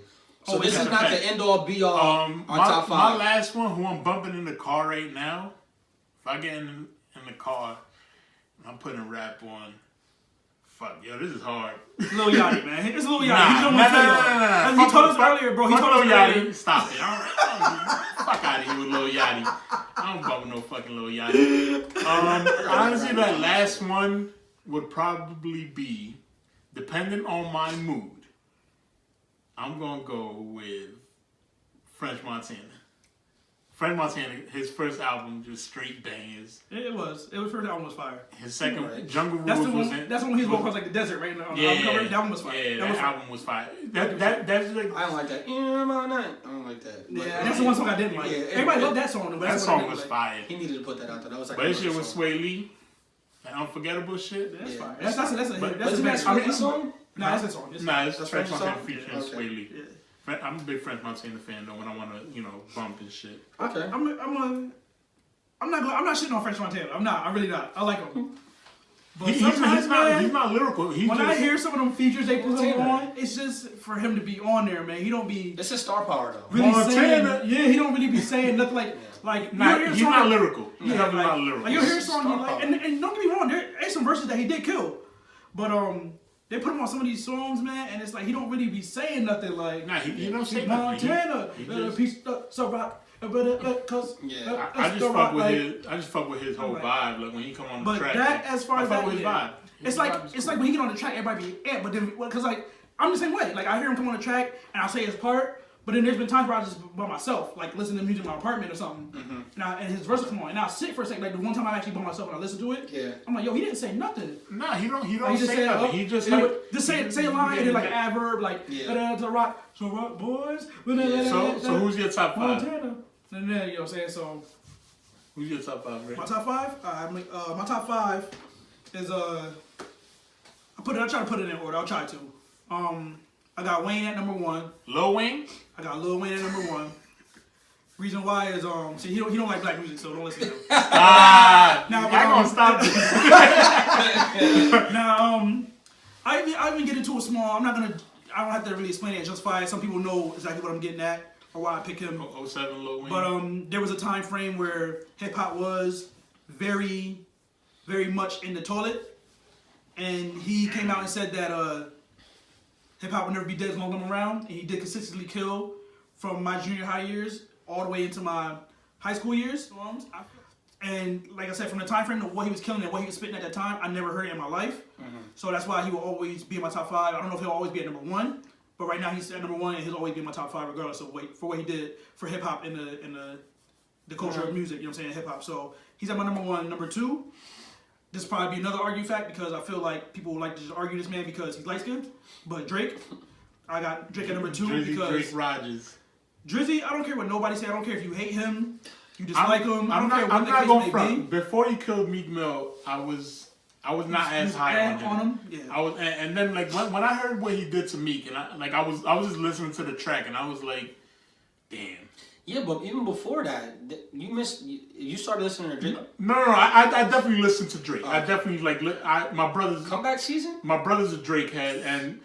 B: So this is not the end all be all. Our top 5.
C: My last one, who I'm bumping in the car right now. If I get in the car, I'm putting rap on. Fuck, yo, this is hard.
A: Lil Yachty, man. It's Lil Yachty.
C: Nah,
A: He don't want to tell you. He told us earlier, bro. He told us earlier.
C: Stop it. Fuck out of here with Lil Yachty. I don't bump no fucking Lil Yachty. Honestly, that last one would probably be, depending on my mood, I'm going to go with French Montana. French Montana, his first album, just straight bangers.
A: It was. First album was fire.
C: His second, Jungle
A: Rules
C: was in.
A: That's when he was walking across like the desert, right? That one was fire.
C: Yeah, that album was fire. That's like.
B: I don't like that. I don't like that.
A: Yeah, that's the one song I didn't like. Everybody loved that song.
C: That song was fire.
B: He needed to put that out there. That was like.
C: But this shit with Sway Lee, that unforgettable shit.
A: That's fire. That's a hit.
B: That's a song.
A: Nah, that's a song.
C: It's French Montana featuring Sway Lee. I'm a big French Montana fan though. When I want to, bump and shit.
B: Okay.
A: I'm not shitting on French Montana. I'm not. I'm really not. I like him. But
C: He's not lyrical.
A: I hear some of them features they put him on, it's just for him to be on there, man. He don't be.
B: It's his star power though.
A: Really saying, he don't really be saying nothing like.
C: He's not lyrical. He's not lyrical.
A: Like you'll hear a song, and don't get me wrong, there's some verses that he did kill, but they put him on some of these songs, man, and it's like he don't really be saying nothing like.
C: Nah, he don't say
A: Montana, piece so rock.
C: I just fuck with his whole vibe. Like when he come on the track.
A: But that, as far as that,
C: his vibe.
A: It's like when he get on the track, everybody be amped. But then, because like I'm the same way. Like I hear him come on the track and I'll say his part. But then there's been times where I just by myself, like listening to music in my apartment or something, and his verse will come on, and I'll sit for a second. Like the one time I actually by myself and I listen to it, I'm like, yo, he didn't say nothing.
C: Nah, he don't say nothing. He just
A: say a line and then like an adverb, like to rock boys.
C: So who's your top 5?
A: Montana. And then, you know what I'm saying? So
C: who's your top 5, right?
A: My top 5? My top 5 is I'll try to put it in order. I'll try to. I got Wayne at number 1.
C: Lil Wayne? I
A: got Lil Wayne at number 1. Reason why is see he don't like black music, so don't listen to him.
C: Now I'm gonna stop this.
A: Now I even get into a small. I don't have to really explain it. Just fine. Some people know exactly what I'm getting at or why I pick him.
C: 07 Lil Wayne.
A: But there was a time frame where hip hop was very, very much in the toilet, and he came out and said that hip hop will never be dead as long as I'm around, and he did consistently kill from my junior high years all the way into my high school years. And like I said, from the time frame of what he was killing and what he was spitting at that time, I never heard it in my life. So that's why he will always be in my top 5. I don't know if he'll always be at number 1, but right now he's at number 1, and he'll always be in my top 5 regardless of what he did for hip hop in the culture of music. You know what I'm saying? Hip hop. So he's at my number 1. Number 2. This will probably be another argue fact because I feel like people would like to just argue this man because he's light skinned. But Drake, I got Drake at number 2 because
C: Drake Rogers.
A: Drizzy, I don't care what nobody say. I don't care if you hate him, you dislike him. I don't care what the case may be.
C: Before he killed Meek Mill, I was not as high on him.
A: Yeah.
C: I was, and then like when I heard what he did to Meek, and I was just listening to the track, and I was like, damn.
B: Yeah, but even before that, you started listening to Drake?
C: No, I definitely listened to Drake. I definitely my brother's
B: comeback season.
C: My brother's a Drake head, and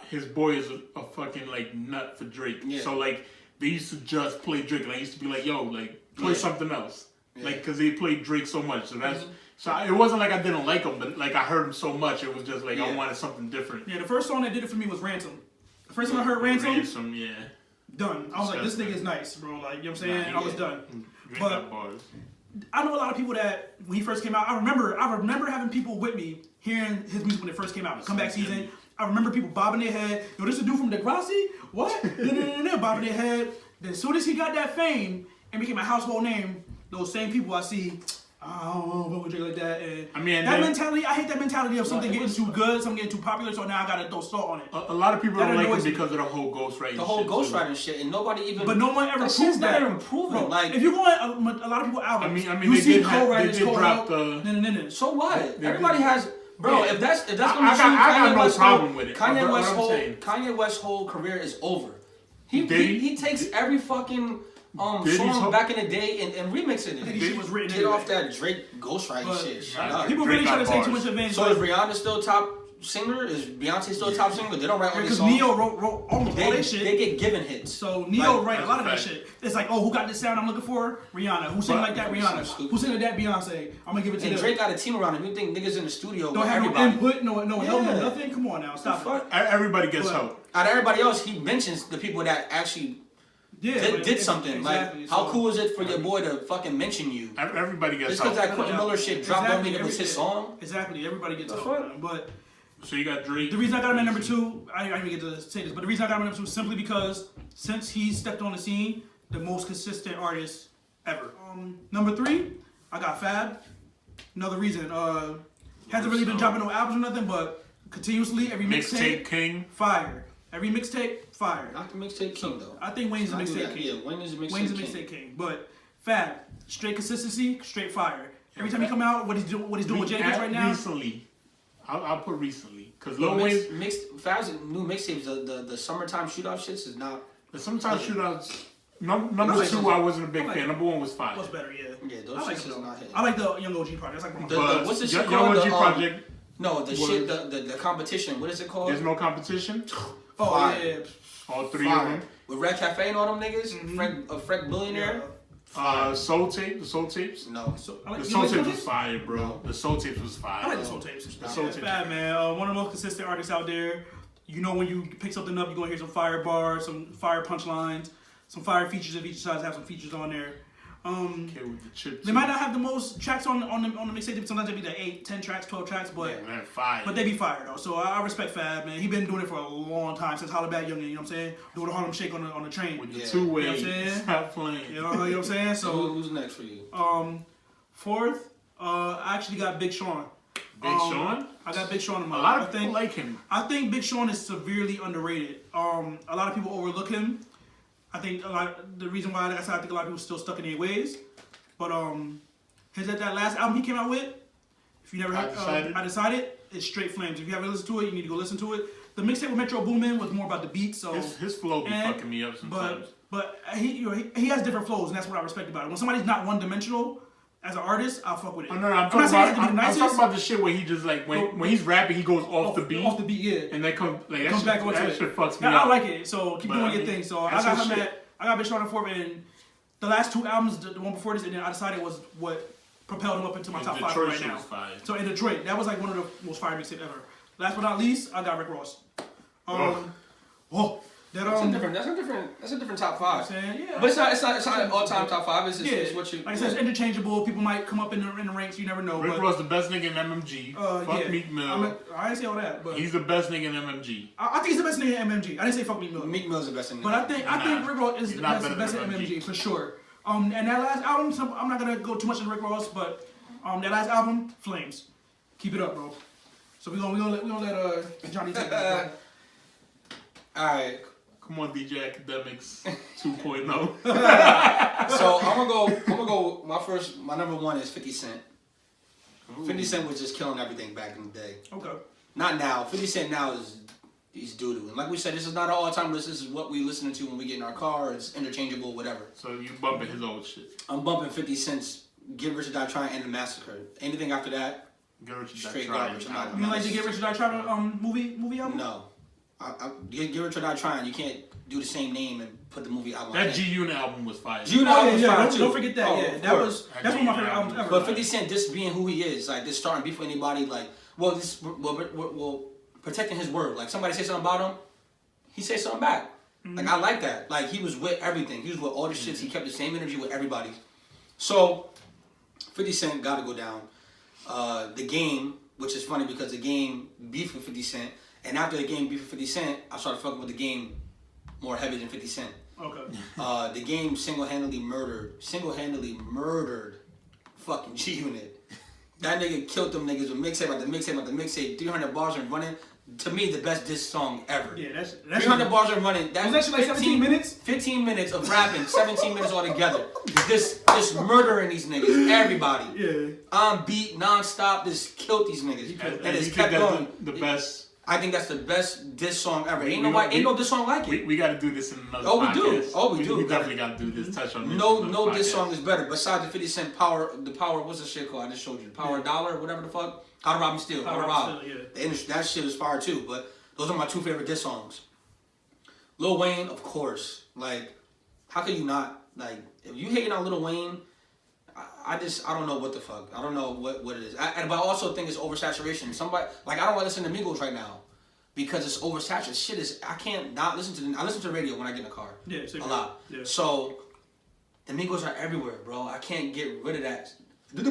C: his boy is a fucking like nut for Drake. Yeah. So like they used to just play Drake, and I used to be like, yo, like play something else, like because they played Drake so much. So that's it wasn't like I didn't like him, but like I heard him so much, it was just like I wanted something different.
A: Yeah, the first song that did it for me was Ransom. The first time I heard Ransom, done. I was like, this nigga is nice, bro. Like, you know what I'm saying? I was done. But I know a lot of people that when he first came out, I remember having people with me hearing his music when it first came out. Comeback season. I remember people bobbing their head. Yo, this is a dude from Degrassi? What? Bobbing their head. Then as soon as he got that fame and became a household name, those same people I see, I don't know, Drake like that. And I hate that mentality of something getting too good, something getting too popular, so now I gotta throw salt on it.
C: A lot of people don't like him because of the whole ghostwriting.
B: The whole ghostwriting shit, and nobody even.
A: But no one ever proved that.
B: Not even proven. Like
A: if you're going, a lot of people albums.
C: You see co-writers
A: drop
C: the.
B: So what? Everybody has. Bro, if that's gonna show
C: I got no problem with it.
B: Kanye West's whole career is over. He takes every fucking song back in the day and remixing
A: I think
B: it.
A: shit was written
B: Get
A: anyway.
B: off that Drake ghostwriting shit. Shut up.
A: People really try to take too much advantage.
B: So is Rihanna still top singer? Is Beyonce still top singer? They don't write all these
A: because
B: songs.
A: Neo wrote almost all that shit.
B: They get given hits.
A: So Neo
B: Like,
A: write a lot of that shit. It's like, oh, who got this sound I'm looking for? Rihanna. Who sang like that? Rihanna. Who sang like that? Beyonce. I'm gonna give it to
B: And
A: them.
B: Drake got a team around him. You think niggas in the studio
A: Don't
B: with
A: have
B: everybody.
A: no input, no help, no nothing. Come on now, stop it.
C: Everybody gets help.
B: Out of everybody else, he mentions the people that actually did something.
A: Exactly.
B: Like, how cool is it for your boy to fucking mention you?
C: Everybody gets
B: Just
C: help.
B: because that Quentin Miller shit dropped on me and it was his song?
A: Exactly, everybody gets
B: The
A: help.
B: fuck?
A: But
C: So you got Drake.
A: the reason I got him at number 2, I didn't even get to say this, but the reason I got him at number 2 is simply because since he stepped on the scene, the most consistent artist ever. Number 3, I got Fab. Another reason. Hasn't really been dropping no albums or nothing, but continuously every
C: Mixtape King.
A: fire. Every mixtape, fire.
B: Not the mixtape king, though.
A: I think Wayne's the mixtape king.
B: Yeah, Wayne is the mixtape
A: Wayne's the
B: king.
A: mixtape king. But Fab, straight consistency, straight fire. Every time he come out, what he's doing with Jadakiss right now.
C: Recently. I'll put recently. Because Lil Wayne.
B: Fab's new mixtapes, the summertime shootout shits is not.
C: Sometimes shootouts. Number 2, I wasn't a big fan. Number 1 was fire.
A: What's better, yeah.
B: Yeah, those
A: I like
B: shits
A: it
B: is
A: though.
B: not hitting.
A: I like the Young OG project. That's like one of my
B: What's the shit
C: Young
B: called?
C: OG Project.
B: No, the shit, the competition. What is it called?
C: There's no competition.
A: Oh,
B: Fire.
A: yeah.
C: All 3
B: Fire.
C: of them.
B: With Red Cafe and all them niggas? Freck Billionaire?
C: Soul Tape. The Soul Tapes.
B: No.
A: So, I like,
C: The
A: you
C: Soul
A: like
C: Tapes
A: Soul
C: was fire, bro.
B: No.
C: The Soul Tapes was fire.
A: I like the Soul Tapes.
C: The Soul Tapes.
A: Fab, man. One of the most consistent artists out there. You know when you pick something up, you're going to hear some fire bars, some fire punchlines, some fire features. If each side have some features on there.
C: Okay, with the chip
A: They might not have the most tracks on the mixtape. Sometimes they be like 8, 10 tracks, 12 tracks, but
C: Yeah, man, fire.
A: but they be fire though. So I respect Fab, man. He been doing it for a long time since Holla Back Youngin. You know what I'm saying? Doing the Harlem Shake on the train.
C: With the
B: Yeah.
C: 2-way.
A: You know what I'm saying?
C: Stop playing.
A: You know what I'm saying?
B: So
A: So
B: who's next for you?
A: fourth, I actually got Big Sean.
C: Big Sean?
A: I got Big Sean in my
C: A lot
A: life.
C: of people like him.
A: I think Big Sean is severely underrated. A lot of people overlook him. I think the reason why, like I said, I think a lot of people still stuck in their ways. But that last album he came out with, if you never heard, I decided, it's straight flames. If you haven't listened to it, you need to go listen to it. The mixtape with Metro Boomin was more about the beats. So
C: His flow be fucking me up sometimes.
A: But he has different flows, and that's what I respect about it. When somebody's not one dimensional as an artist, I'll fuck with it.
C: Oh, no, I'm talking about the shit where he just like when he's rapping, he goes off the beat.
A: Off the beat, yeah.
C: And then comes
A: back onto
C: that
A: it.
C: shit fucks me
A: Yeah,
C: up.
A: I like it. So keep doing your thing. So I
C: that's
A: got
C: his
A: him
C: shit.
A: at. I got Big Sean at 4th, and the last 2 albums, the one before this, and then I decided was what propelled him up into my top 5
C: Detroit
A: right
C: shit
A: now.
C: was fire.
A: So in Detroit, that was like one of the most fire mixtapes ever. Last but not least, I got Rick Ross.
B: That's a different top 5.
A: Saying, yeah.
B: But it's not an all-time top 5. It's what you.
A: Like I said, it's interchangeable. People might come up in the ranks. You never know.
C: Rick
A: but,
C: Ross the best nigga in MMG. Fuck
A: yeah.
C: Meek Mill.
A: I didn't say all that, but
C: He's the best nigga in MMG.
A: I think he's the best nigga in MMG. I didn't say fuck Meek Mill.
B: Meek Mill's the best in
A: But I think Rick Ross is
C: he's
A: the
C: not
A: best
C: better
A: in
C: than
A: MMG for sure. And that last album, I'm not gonna go too much into Rick Ross, but that last album, Flames. Keep it up, bro. So we gonna let Johnny take that.
B: All right.
C: Come on, DJ Academics 2.0.
B: So I'm gonna go. My number 1 is 50 Cent. 50 Cent was just killing everything back in the day.
A: Okay.
B: Not now. 50 Cent now he's doo-doo. And like we said, this is not an all-time list. This is what we listen to when we get in our car. It's interchangeable, whatever.
C: So you bumping his old shit.
B: I'm bumping 50 Cent's Get Rich or Die Trying and The Massacre. Anything after that,
C: Get Rich or Die
B: straight
C: Trying.
B: garbage. I'm not-
A: You mean like the Get Rich or Die Trying movie album?
B: No. Get Rich or Die Trying. You can't do the same name and put the movie out.
C: That G-Unit album was fire.
B: G-Unit
A: Oh,
B: album was fire,
A: don't forget that.
B: Oh,
A: Yeah,
B: of
A: that's
B: course.
A: one of my favorite albums ever.
B: But 50 Cent just being who he is, like this starting beef with anybody, like protecting his word. Like somebody say something about him, he say something back. Like I like that. Like he was with everything. He was with all the shits. He kept the same energy with everybody. So 50 Cent got to go down. The Game, which is funny because The Game beefed with 50 Cent, and after The Game beefed with 50 Cent, I started fucking with The Game more heavy than 50 Cent.
A: Okay.
B: The Game single-handedly murdered fucking G-Unit. That nigga killed them niggas with mixtape after mixtape after mixtape, 300 bars and running. To me, the best diss song ever.
A: Yeah, that's
B: 300 bars and running. That's
A: was actually like 17 minutes?
B: 15 minutes of rapping, 17 minutes altogether. Just murdering these niggas, everybody.
A: Yeah.
B: On beat, non-stop, just killed these niggas.
C: And
B: And
C: you
B: it's
C: think
B: kept
C: that's
B: going.
C: the best
B: I think that's the best diss song ever. Ain't no diss song like it.
C: We got to do this in another
B: Oh,
C: podcast.
B: we do.
C: We definitely got to do this. Touch on this.
B: No diss song is better. Besides the 50 Cent Power, what's the shit called? I just showed you. Power Dollar, whatever the fuck. How to Rob Me Steal. How to Rob. That shit is fire too. But those are my 2 favorite diss songs. Lil Wayne, of course. Like, how can you not? Like, if you hating on Lil Wayne, I don't know what the fuck. I don't know what it is. But I also think it's oversaturation. Somebody, like, I don't want to listen to Migos right now because it's oversaturated. Shit is, I can't not listen to them. I listen to the radio when I get in the car.
A: Yeah,
B: a lot. Yeah. So, the Migos are everywhere, bro. I can't get rid of that. I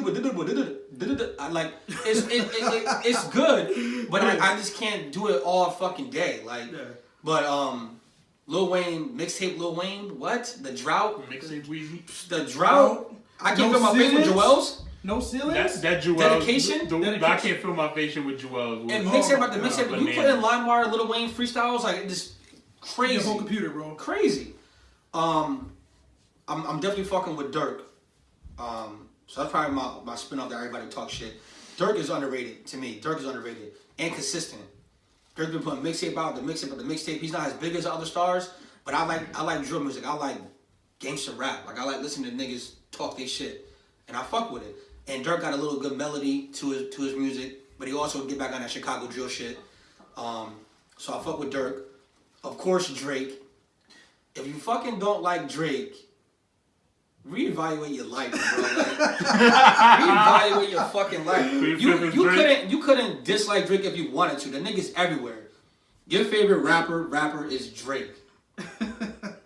B: like, it's good, but I just can't do it all fucking day. Like, but, Lil Wayne, mixtape Lil Wayne, what? The Drought?
C: Mixtape Weezy?
B: The Drought? I can't feel my face with Joel's.
A: No ceilings?
C: That Joel's.
B: Dedication?
C: I can't feel my face with Joel's.
B: And mixtape about the mixtape, you put in LimeWire, Lil Wayne freestyles, like, just crazy.
A: Your whole computer, bro.
B: Crazy. I'm definitely fucking with Dirk. So that's probably my spin off that everybody talk shit. Dirk is underrated to me. Dirk is underrated and consistent. Dirk been putting mixtape out, the mixtape. He's not as big as the other stars, but I like drill music. I like gangster rap. Like, I like listening to niggas talk their shit, and I fuck with it. And Dirk got a little good melody to his music, but he also get back on that Chicago drill shit. So I fuck with Dirk. Of course, Drake. If you fucking don't like Drake, reevaluate your life, bro. Like, reevaluate your fucking life. You couldn't dislike Drake if you wanted to. The nigga's everywhere. Your favorite rapper is Drake.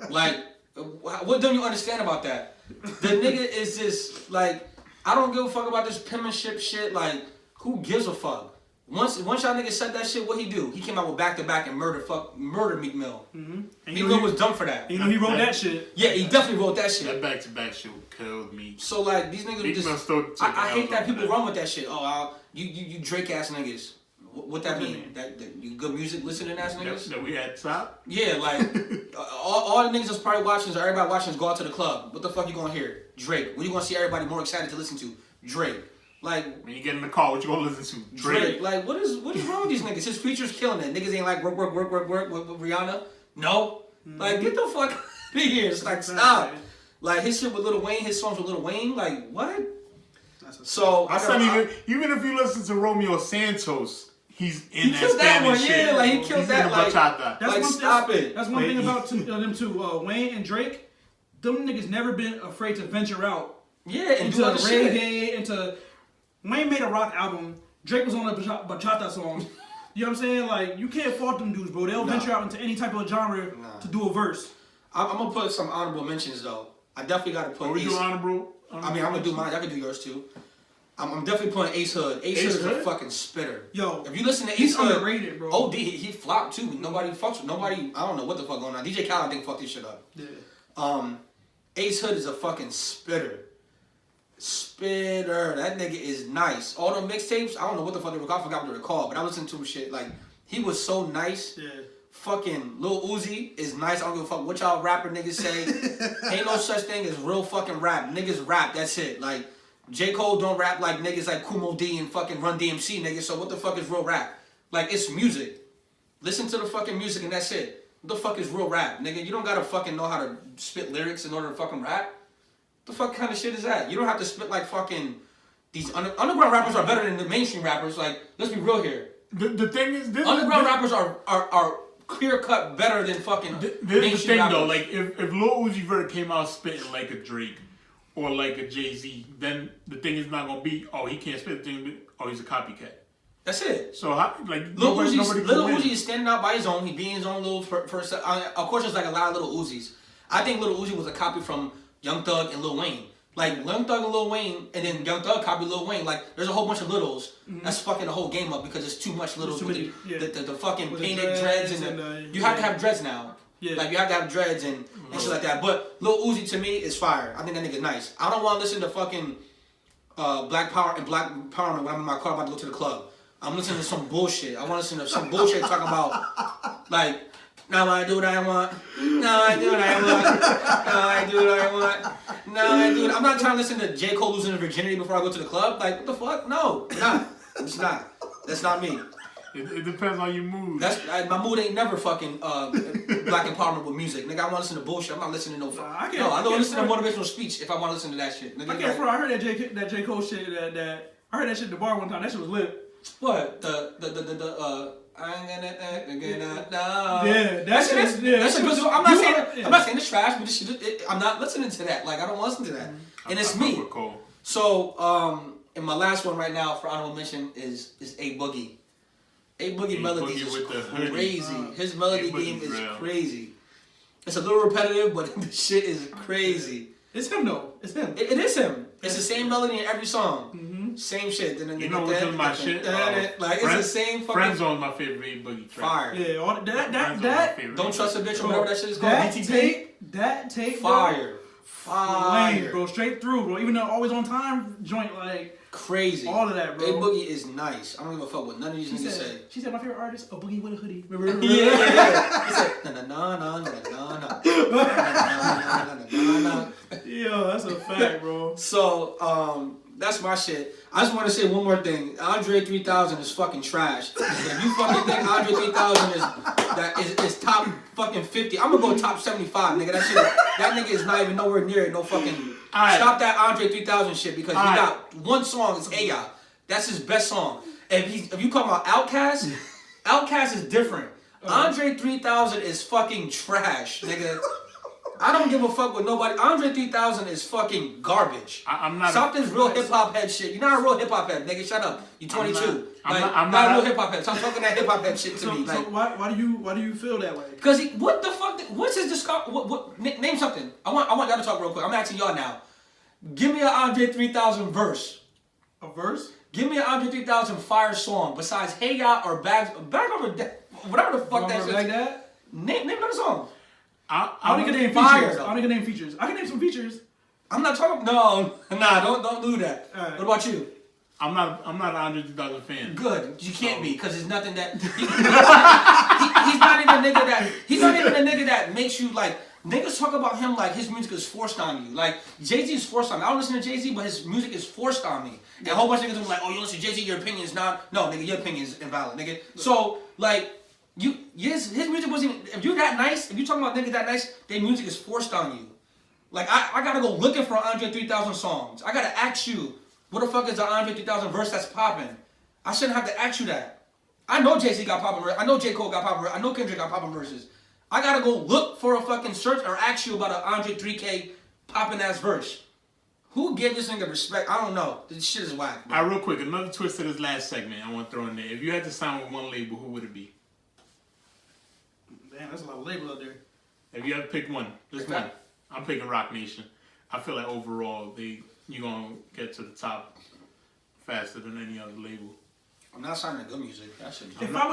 B: Like, what don't you understand about that? The nigga is just like, I don't give a fuck about this penmanship shit. Like, who gives a fuck? Once y'all niggas said that shit, what he do? He came out with Back to Back and murder Meek Mill.
A: Mm-hmm.
B: Meek Mill was dumb for that.
A: You know he wrote that shit.
B: Yeah, he definitely wrote that shit.
C: That Back to Back shit killed me.
B: So like these niggas just, I hate that people run with that shit. Oh, you Drake ass niggas. What that mean? That you good music listening ass niggas?
C: That we had top?
B: Yeah, like all the niggas that's probably watching, or everybody watching, is go out to the club. What the fuck you gonna hear? Drake. What you gonna see everybody more excited to listen to? Drake. Like,
C: when you get in the car, what you gonna listen to? Drake.
B: Like, what is wrong with these niggas? His features killing it. Niggas ain't like work with Rihanna. No. Mm-hmm. Like, get the fuck out of here. It's like, stop. Like, his shit with Lil Wayne, his songs with Lil Wayne, like, what? So
C: even if you listen to Romeo Santos, he's in that
B: killed that one,
C: shit.
B: Yeah, like he killed that. Like,
A: stop it. That's one thing about them two, Wayne and Drake. Them niggas never been afraid to venture out.
B: Yeah, and
A: into reggae, into Wayne made a rock album. Drake was on a bachata song. You know what I'm saying? Like, you can't fault them dudes, bro. They'll venture out into any type of genre to do a verse.
B: I'm gonna put some honorable mentions though. I definitely gotta put.
C: We do honorable.
B: I mean, I'm gonna do mine. I can do yours too. I'm definitely putting Ace Hood. Ace Hood is a fucking spitter.
A: Yo,
B: if you listen to Ace Hood, underrated, bro. OD, he flopped too. Nobody fucks with nobody. I don't know what the fuck going on. DJ Khaled, I think, fucked this shit up. Yeah. Ace Hood is a fucking spitter. That nigga is nice. All them mixtapes, I don't know what the fuck they were called. I forgot what they were called, but I listened to him shit. Like, he was so nice. Yeah. Fucking Lil Uzi is nice. I don't give a fuck what y'all rapper niggas say. Ain't no such thing as real fucking rap. Niggas rap, that's it. Like, J. Cole don't rap like niggas like Kumo D and fucking Run DMC niggas, so what the fuck is real rap? Like, it's music. Listen to the fucking music and that's it. What the fuck is real rap? Nigga, you don't gotta fucking know how to spit lyrics in order to fucking rap. The fuck kind of shit is that? You don't have to spit like fucking... These underground rappers are better than the mainstream rappers. Like, let's be real here.
C: The thing is...
B: Underground rappers are clear-cut better than fucking mainstream
C: the thing,
B: rappers.
C: though. Like, if Lil Uzi Vert came out spitting like a Drake or like a Jay-Z, then the thing is not going to be, oh, he can't spit the thing, oh, he's a copycat.
B: That's it.
C: So, like,
B: Lil Uzi is standing out by his own. He being his own little person. Of course, there's like a lot of Lil Uzis. I think Lil Uzi was a copy from Young Thug and Lil Wayne. Like, Young Thug and Lil Wayne, and then Young Thug copied Lil Wayne. Like, there's a whole bunch of littles. Mm-hmm. That's fucking the whole game up because there's too much littles with the fucking with painted dreads and you have to have dreads now. Yeah. Like, you have to have dreads and shit like that. But Lil Uzi, to me, is fire. I think that nigga's nice. I don't want to listen to fucking Black Power and Black Empowerment when I'm in my car about to go to the club. I'm listening to some bullshit. I want to listen to some bullshit talking about, like, now I do what I want. Now I do what I want. Now I do what I want. Now I do it. I'm not trying to listen to J. Cole losing his virginity before I go to the club. Like, what the fuck? No, not. It's not. That's not me.
C: It depends on your mood.
B: My mood ain't never fucking black empowerment with music. Nigga, I want to listen to bullshit. I'm not listening to no. I don't listen to motivational speech if I want to listen to that shit. Nigga,
A: I heard that J Cole shit. That I heard that shit at the bar one time. That shit was lit.
B: What I'm gonna no.
A: Yeah, that's a good song.
B: I'm not saying it's trash, but this shit, I'm not listening to that. Like I don't want to listen to that, and it's me. So and my last one right now for honorable mention is A Boogie. A Boogie melodies is crazy. His melody game is crazy. It's a little repetitive, but the shit is crazy.
A: It's him though. It's him.
B: It is him. It's the same melody in every song. Mm-hmm. Same shit.
C: You know what's my shit?
B: Like it's the same fucking.
C: Friends on my favorite A Boogie track.
B: Fire.
A: Yeah, all that.
B: Don't trust a bitch or whatever that shit is called.
A: That take.
B: Fire.
A: Fire, bro. Straight through, bro. Even though always on time joint, like.
B: Crazy.
A: All of that, bro.
B: A Boogie is nice. I don't give a fuck what none of these niggas say.
A: She said my favorite artist, A Boogie with a hoodie.
B: Yeah. He said na.
A: Yo, that's a fact, bro.
B: So, that's my shit. I just want to say one more thing. Andre 3000 is fucking trash. If you fucking think Andre 3000 is top fucking 50, I'm gonna go top 75, nigga. That nigga is not even nowhere near it. No fucking. Stop that Andre 3000 shit because he got one song. It's Hey Ya. That's his best song. If you call about Outkast, Outkast is different. Andre 3000 is fucking trash, nigga. I don't give a fuck with nobody. Andre 3000 is fucking garbage.
C: I'm not.
B: Stop this real hip hop head shit. You're not a real hip hop head, nigga. Shut up. You're 22. I'm not a real hip hop head. Stop talking that hip hop head shit to me.
A: So why do you feel that way?
B: Because what the fuck? What's his discography? What name something? I want y'all to talk real quick. I'm asking y'all now. Give me an Andre 3000 verse.
A: A verse?
B: Give me an Andre 3000 fire song besides Hey Ya or Bag Over whatever the fuck that shit.
A: Like that?
B: Name another song.
A: I don't even name features. I don't even name features. I can name some features.
B: I'm not talking. No, don't do that. Right. What about you?
C: I'm not an Andre 3000 fan.
B: Good, you can't be because there's nothing that he's not even a nigga that makes you like. Niggas talk about him like his music is forced on you. Like Jay-Z is forced on me. I don't listen to Jay-Z, but his music is forced on me. And a whole bunch of niggas are like, oh, you listen to Jay-Z, your opinion is not. No, nigga, your opinion is invalid, nigga. So like. His music wasn't even, if you're that nice, if you're talking about niggas that nice, their music is forced on you. Like, I gotta go looking for Andre 3000 songs. I gotta ask you, what the fuck is the Andre 3000 verse that's popping? I shouldn't have to ask you that. I know Jay-Z got popping verses. I know J. Cole got popping verses. I know Kendrick got popping verses. I gotta go look for a fucking search or ask you about an Andre 3K popping ass verse. Who gave this nigga respect? I don't know. This shit is whack.
C: All right, real quick, another twist to this last segment I want to throw in there. If you had to sign with one label, who would it be?
A: Damn, that's a lot of labels out there.
C: If you had to pick one, just one. I'm picking Rock Nation. I feel like overall you're gonna get to the top faster than any other label.
B: I'm not signing to good music. That shit.
A: If I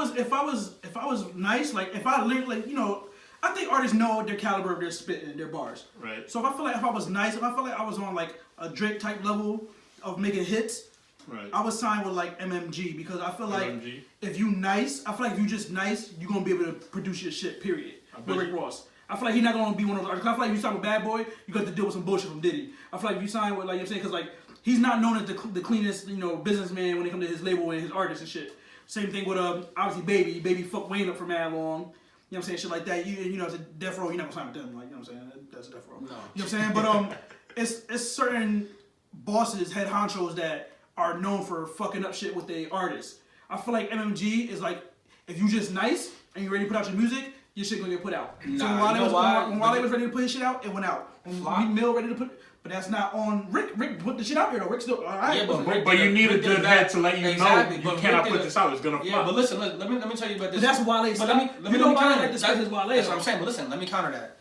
A: was nice, like if I literally, like, you know, I think artists know their caliber of their spitting, their bars.
C: Right.
A: So if I feel like if I was nice, if I feel like I was on like a Drake type level of making hits.
C: Right.
A: I would sign with like MMG because I feel like
C: MMG?
A: if you nice, I feel like if you just nice, you're gonna be able to produce your shit. Period. With Rick Ross, I feel like he's not gonna be one of those artists. I feel like if you sign with Bad Boy, you got to deal with some bullshit from Diddy. I feel like if you sign with, like you're saying, because like he's not known as the cleanest, you know, businessman when it comes to his label and his artists and shit. Same thing with obviously Baby fucked Wayne up for mad long. You know what I'm saying? Shit like that. You know, as a Death Row, you're not gonna sign with them. Like, you know what I'm saying? That's a Death Row.
B: No.
A: You know what I'm saying? But it's certain bosses, head honchos that are known for fucking up shit with their artists. I feel like MMG is like, if you just nice and you ready to put out your music, your shit gonna get put out.
B: Nah,
A: so when Wale was ready to put his shit out, it went out. When Mill ready to put, but that's not on Rick. Rick put the shit out there though. Rick still, alright.
C: Yeah, but you need a good head to let you know you cannot put this out. It's gonna flop.
B: Yeah, but listen, let me tell you about this.
A: But that's Wale's.
B: But let me counter that. That's
A: Wale.
B: That's what I'm saying. But listen, let me counter that.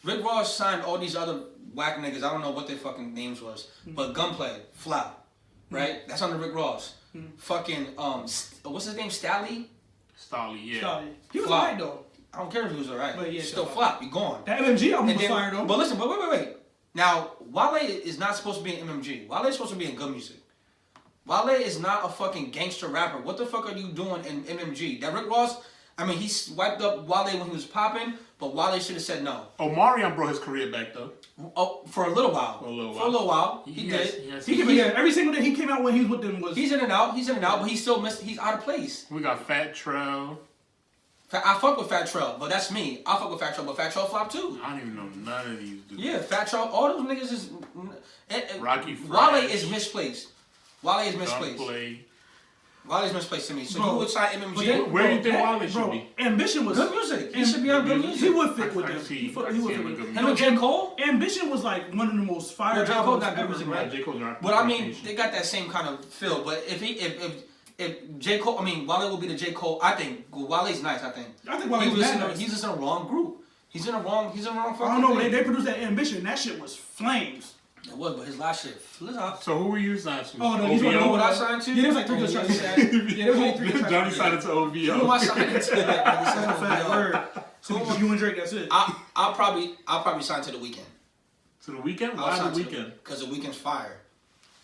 B: Rick Ross signed all these other whack niggas. I don't know what their fucking names was, but Gunplay, Flop. Right? That's under Rick Ross. Fucking, what's his name? Stally,
C: yeah.
A: Stally. He was alright though.
B: I don't care if he was alright.
A: But yeah,
B: still Flop. You gone.
A: That MMG album was fire though.
B: But listen, wait. Now, Wale is not supposed to be in MMG. Wale is supposed to be in good music. Wale is not a fucking gangster rapper. What the fuck are you doing in MMG? That Rick Ross, I mean, he wiped up Wale when he was popping, but Wale should have said no.
C: Omarion brought his career back though.
B: Oh, for a little while. For a little while. He did.
A: Every single day he came out when he was with them was.
B: He's in and out, but he still missed. He's out of place.
C: We got Fat Trell.
B: I fuck with Fat Trell, but that's me. I fuck with Fat Trell, but Fat Trell flopped too.
C: I don't even know none of these dudes.
B: Yeah, Fat Trell, all those niggas is...
C: Rocky
B: Wale is misplaced. Wale is misplaced to me. So
A: bro,
B: you would sign MMG?
C: Where do you think Wale should be?
A: Ambition was...
B: Good music. He should be on good music.
A: He would fit with them. He would fit with them.
B: Him and J. Cole?
A: Ambition was like one of the most fire
B: J. Cole got good music, right?
C: J. Cole's not.
B: But I mean, they got that same kind of feel. But if J. Cole, I mean, Wale will be the J. Cole. I think Wale's nice. I think
A: Wale's nice.
B: He's just in the wrong group. He's in the wrong fucking
A: I don't know. They produced that Ambition. That shit was flames.
B: It was, but his last shit flipped off.
C: So who were you signed to?
A: Oh no, you
B: know what I signed to?
A: Yeah, there was like 3 good tracks. Yeah, there was only 3 good tracks.
C: Johnny signed it to OVO.
B: Who am I signing to?
A: Word. So you and Drake, that's it.
B: I'll probably sign to The Weeknd.
C: To The Weeknd? Why The Weeknd?
B: Because The Weeknd's fire.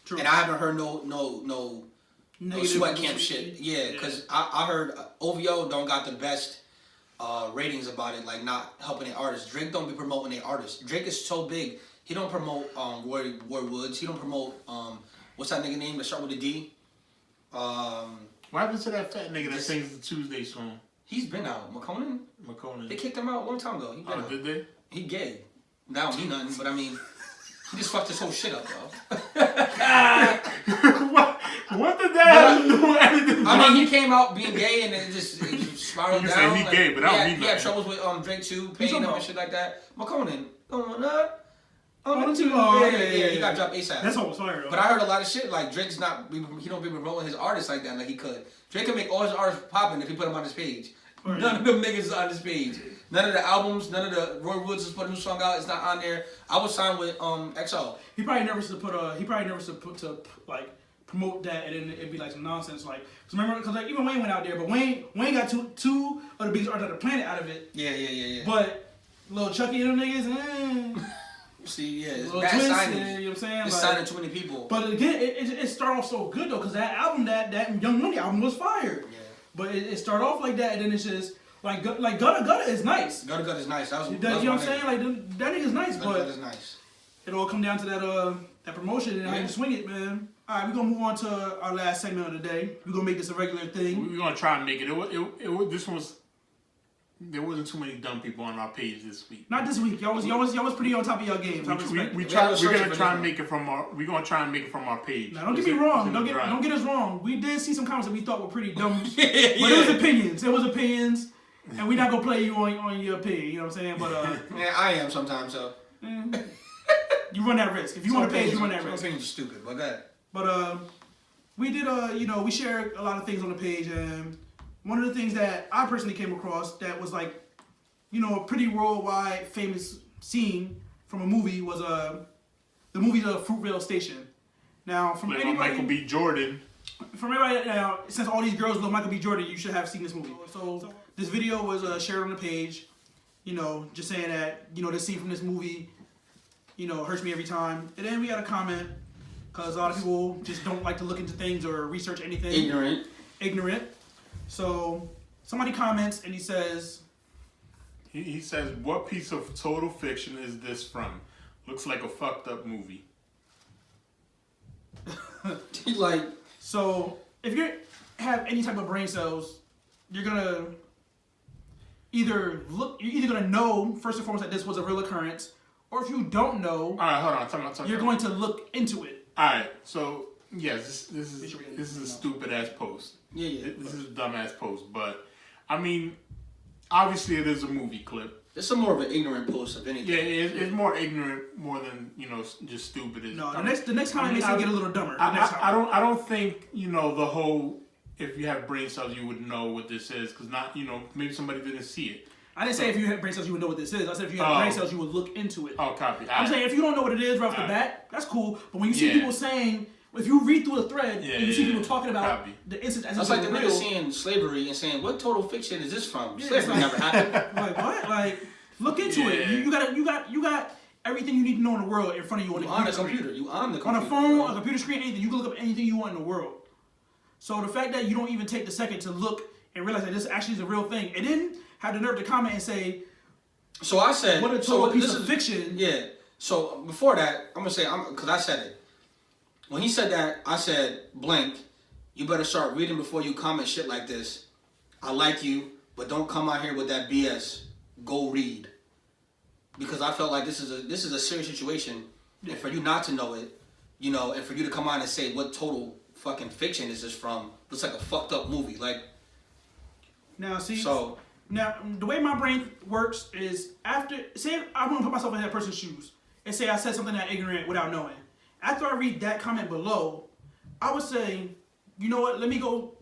A: True.
B: And I haven't heard no sweat camp shit. Yeah, because I heard OVO don't got the best ratings about it, like not helping their artists. Drake don't be promoting their artists. Drake is so big. He don't promote Roy Woods. He don't promote what's that nigga name that start with a D?
C: What happened to that fat nigga that sings the Tuesday song?
B: He's been out. McConan. They kicked him out a long time ago.
C: Oh, did they?
B: He gay. That don't mean nothing, but I mean, he just fucked his whole shit up, though.
C: What did that have to do with anything?
B: I mean, he came out being gay and then it just spiraled down.
C: You say he gay, but I don't mean
B: he had troubles with Drake too, paying him and shit like that. McConan going up. He got dropped ASAP.
A: That's almost fire though.
B: But I heard a lot of shit like Drake's he don't be promoting his artists like that like he could. Drake can make all his artists popping if he put them on his page. None of them niggas is on his page. None of the albums, none of the Roy Woods has put a new song out. It's not on there. I was signed with XO.
A: He probably nervous to like promote that and then it'd be like some nonsense like. Cause remember, because like even Wayne went out there, but Wayne got two of the biggest artists on the planet out of it.
B: Yeah.
A: But Lil Chucky and them niggas,
B: See, yeah, it's
A: Lil
B: bad
A: Twist,
B: signing.
A: You know what I'm saying?
B: It's signing too many people.
A: But again, it started off so good though, cause that album, that Young Money album was fire.
B: Yeah.
A: But it started off like that, and then it's just like Gutta is nice.
B: Gutta is nice. That was,
A: you know what I'm saying? Like that nigga's nice,
B: Gutta is nice.
A: It all come down to that promotion and how you swing it, man. All right, we're gonna move on to our last segment of the day. We're gonna make this a regular thing.
C: We're gonna try and make it. This was. There wasn't too many dumb people on our page this week.
A: Not this week. Y'all was pretty on top of your games.
C: We're gonna try and make it from our page.
A: Now don't get me wrong. Don't get us wrong. We did see some comments that we thought were pretty dumb. But it was opinions. It was opinions. And we're not gonna play you on your opinion, you know what I'm saying? But
B: yeah, I am sometimes, so
A: you run that risk. If you want a page, you run that risk.
B: Opinions are stupid, but that.
A: But we did we shared a lot of things on the page, and one of the things that I personally came across that was like, a pretty worldwide famous scene from a movie was the movie The Fruitvale Station. Now, from anybody,
C: Michael B. Jordan.
A: From everybody now, since all these girls love Michael B. Jordan, you should have seen this movie. So this video was shared on the page, just saying that this scene from this movie, hurts me every time. And then we got a comment because a lot of people just don't like to look into things or research anything. Ignorant. So somebody comments and he says,
C: he says, "What piece of total fiction is this from? Looks like a fucked up movie."
A: So if you have any type of brain cells, you're either gonna know first and foremost that this was a real occurrence, or if you don't know,
C: all right, hold on, time
A: you're going to look into it.
C: All right, so yes, this is a stupid ass post.
B: Yeah.
C: This is a dumb ass post, but I mean, obviously it is a movie clip.
B: It's more of an ignorant post of anything.
C: Yeah, it's more ignorant, more than just stupid.
A: No, the next time makes it get a little dumber.
C: I don't think the whole. If you have brain cells, you would know what this is, because maybe somebody didn't see it.
A: I didn't say if you had brain cells, you would know what this is. I said if you had brain cells, you would look into it.
C: Oh, copy.
A: I'm saying if you don't know what it is right off the bat, that's cool. But when you see people saying, if you read through a thread and you see people talking about the incident as
B: that's like the nigga seeing slavery and saying, "What total fiction is this from? Slavery never happened."
A: Like what? Like look into it. You got everything you need to know in the world in front of you on the computer.
B: You on the computer.
A: On a phone, a computer screen, anything. You can look up anything you want in the world. So the fact that you don't even take the second to look and realize that this actually is a real thing, and then have the nerve to comment and say,
B: So I said,
A: what a total piece of fiction.
B: Yeah. So before that, I'm gonna say, because I said it. When he said that, I said, Blink, you better start reading before you comment shit like this. I like you, but don't come out here with that BS. Go read. Because I felt like this is a serious situation, and for you not to know it, you know, and for you to come on and say what total fucking fiction is this from? Looks like a fucked up movie. Like,
A: now see,
B: so
A: now the way my brain works is say I want to put myself in that person's shoes and say I said something that ignorant without knowing. After I read that comment below, I would say, you know what? Let me go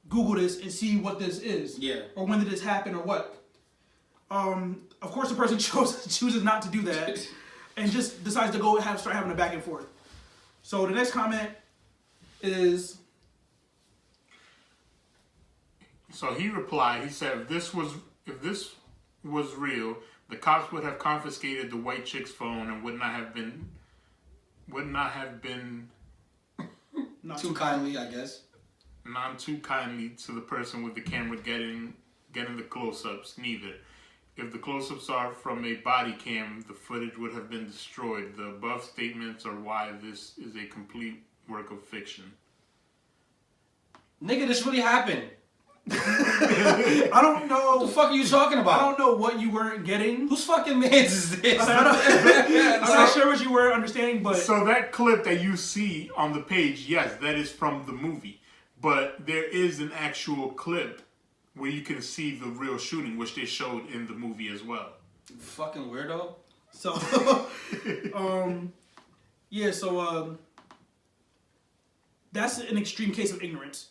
A: Google this and see what this is.
B: Yeah.
A: Or when did this happen or what? Of course, the person chooses not to do that and just decides to start having a back and forth. So the next comment is.
C: So he replied. He said, "If this was real, the cops would have confiscated the white chick's phone and would not have been
A: Not
B: too kindly, I guess.
C: Not too kindly to the person with the camera getting the close-ups. Neither. If the close-ups are from a body cam, the footage would have been destroyed. The above statements are why this is a complete work of fiction."
B: Nigga, this really happened.
A: I don't know.
B: What the fuck are you talking about?
A: I don't know what you weren't getting.
B: Whose fucking mans is this?
A: I'm not sure what you were understanding, but
C: So that clip that you see on the page, yes, that is from the movie. But there is an actual clip where you can see the real shooting, which they showed in the movie as well.
B: Fucking weirdo.
A: so yeah, so that's an extreme case of ignorance.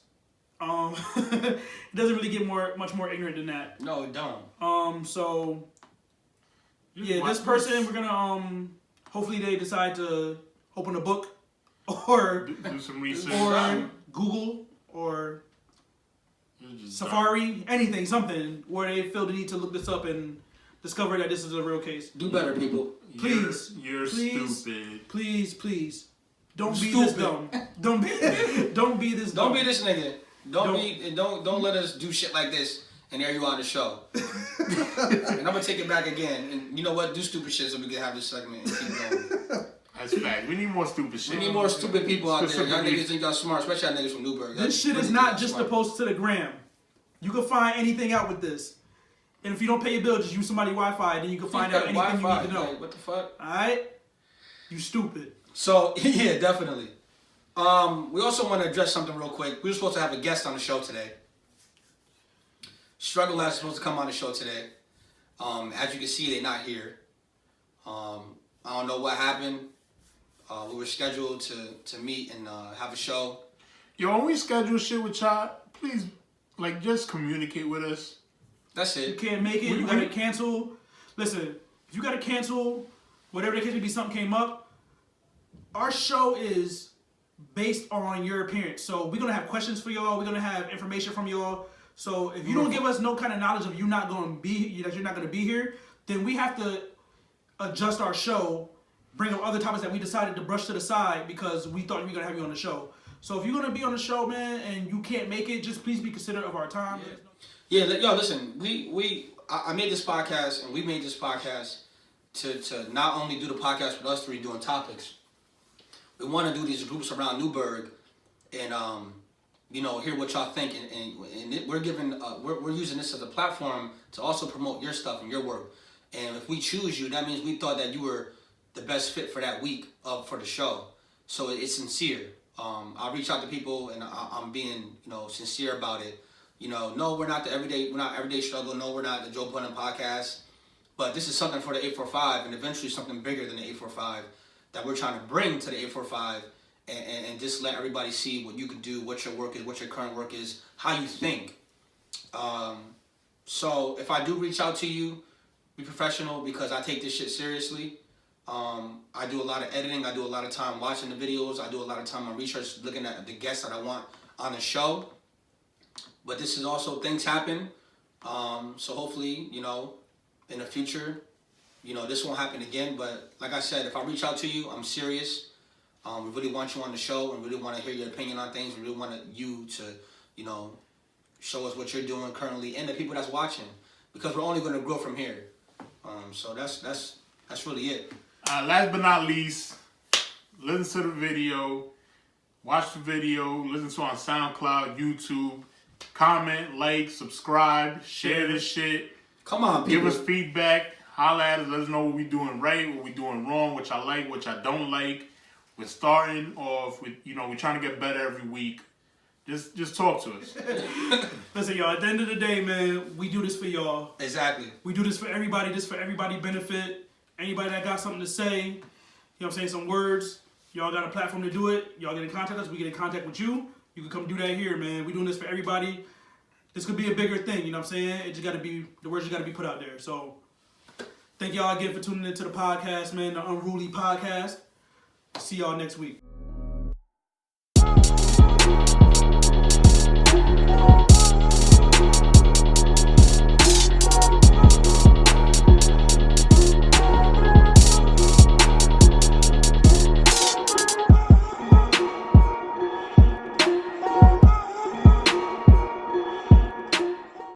A: It doesn't really get much more ignorant than that.
B: No, it don't.
A: So yeah, this person, we're gonna hopefully they decide to open a book or
C: Do some research.
A: or Google or Safari, anything, something where they feel the need to look this up and discover that this is a real case.
B: Do better, people.
A: Please,
C: You're
A: please,
C: stupid.
A: Please, don't be
B: Stupid.
A: this dumb. Don't be this dumb.
B: Don't be this nigga. Don't let us do shit like this and air you on the show. And I'm gonna take it back again. And you know what? Do stupid shit so we can have this segment and keep going.
C: That's fact. We need more stupid shit.
B: We need more stupid people out there. Y'all
C: Specifically-
B: niggas think y'all smart, especially y'all niggas from Newburgh.
A: This shit is not just to post to the gram. You can find anything out with this. And if you don't pay your bill, just use somebody's Wi-Fi, then you can find out anything you need to know.
B: Like, what the fuck?
A: Alright? You stupid.
B: So, yeah, definitely. We also want to address something real quick. We were supposed to have a guest on the show today. Struggle Lab is supposed to come on the show today. As you can see, they're not here. I don't know what happened. We were scheduled to meet and have a show.
C: Yo, when we schedule shit with y'all, please, like, just communicate with us.
B: That's
A: You
B: it.
A: can't make it, you gotta cancel. Listen, if you gotta cancel, whatever the case may be, something came up, our show is based on your appearance. So we're gonna have questions for y'all, we're gonna have information from y'all. So if you don't give us no kind of knowledge of that you're not gonna be here, then we have to adjust our show, bring up other topics that we decided to brush to the side because we thought we were gonna have you on the show. So if you're gonna be on the show, man, and you can't make it, just please be considerate of our time.
B: Yeah, yo, listen. I made this podcast, and we made this podcast to not only do the podcast with us three doing topics. We want to do these groups around Newburgh, and hear what y'all think, and we're giving we're using this as a platform to also promote your stuff and your work. And if we choose you, that means we thought that you were the best fit for that week for the show. So it's sincere. I reach out to people, and I'm being sincere about it. No, we're not everyday struggle. No, we're not the Joe Budden podcast. But this is something for the 845, and eventually something bigger than the 845 that we're trying to bring to the 845, and just let everybody see what you can do, what your work is, what your current work is, how you think. So if I do reach out to you, be professional because I take this shit seriously. I do a lot of editing. I do a lot of time watching the videos. I do a lot of time on research, looking at the guests that I want on the show. But this is also, things happen. So hopefully, in the future, this won't happen again. But like I said, if I reach out to you, I'm serious. We really want you on the show and really want to hear your opinion on things. We really want you to, show us what you're doing currently and the people that's watching, because we're only going to grow from here. So that's really it.
C: Last but not least, listen to the video, watch the video, listen to it on SoundCloud, YouTube, comment, like, subscribe, share this shit.
B: Come on, people.
C: Give us feedback, holla at us, let us know what we doing right, what we doing wrong, what y'all like, what y'all don't like. We're starting off with, we're trying to get better every week. Just talk to us.
A: Listen, y'all, at the end of the day, man, we do this for y'all.
B: Exactly.
A: We do this for everybody. This for everybody benefit. Anybody that got something to say, you know what I'm saying, some words, y'all got a platform to do it. Y'all get in contact with us. We get in contact with you. You can come do that here, man. We doing this for everybody. This could be a bigger thing, you know what I'm saying? It just got to be, the words just got to be put out there. So, thank y'all again for tuning into the podcast, man, the Unruly Podcast. See y'all next week.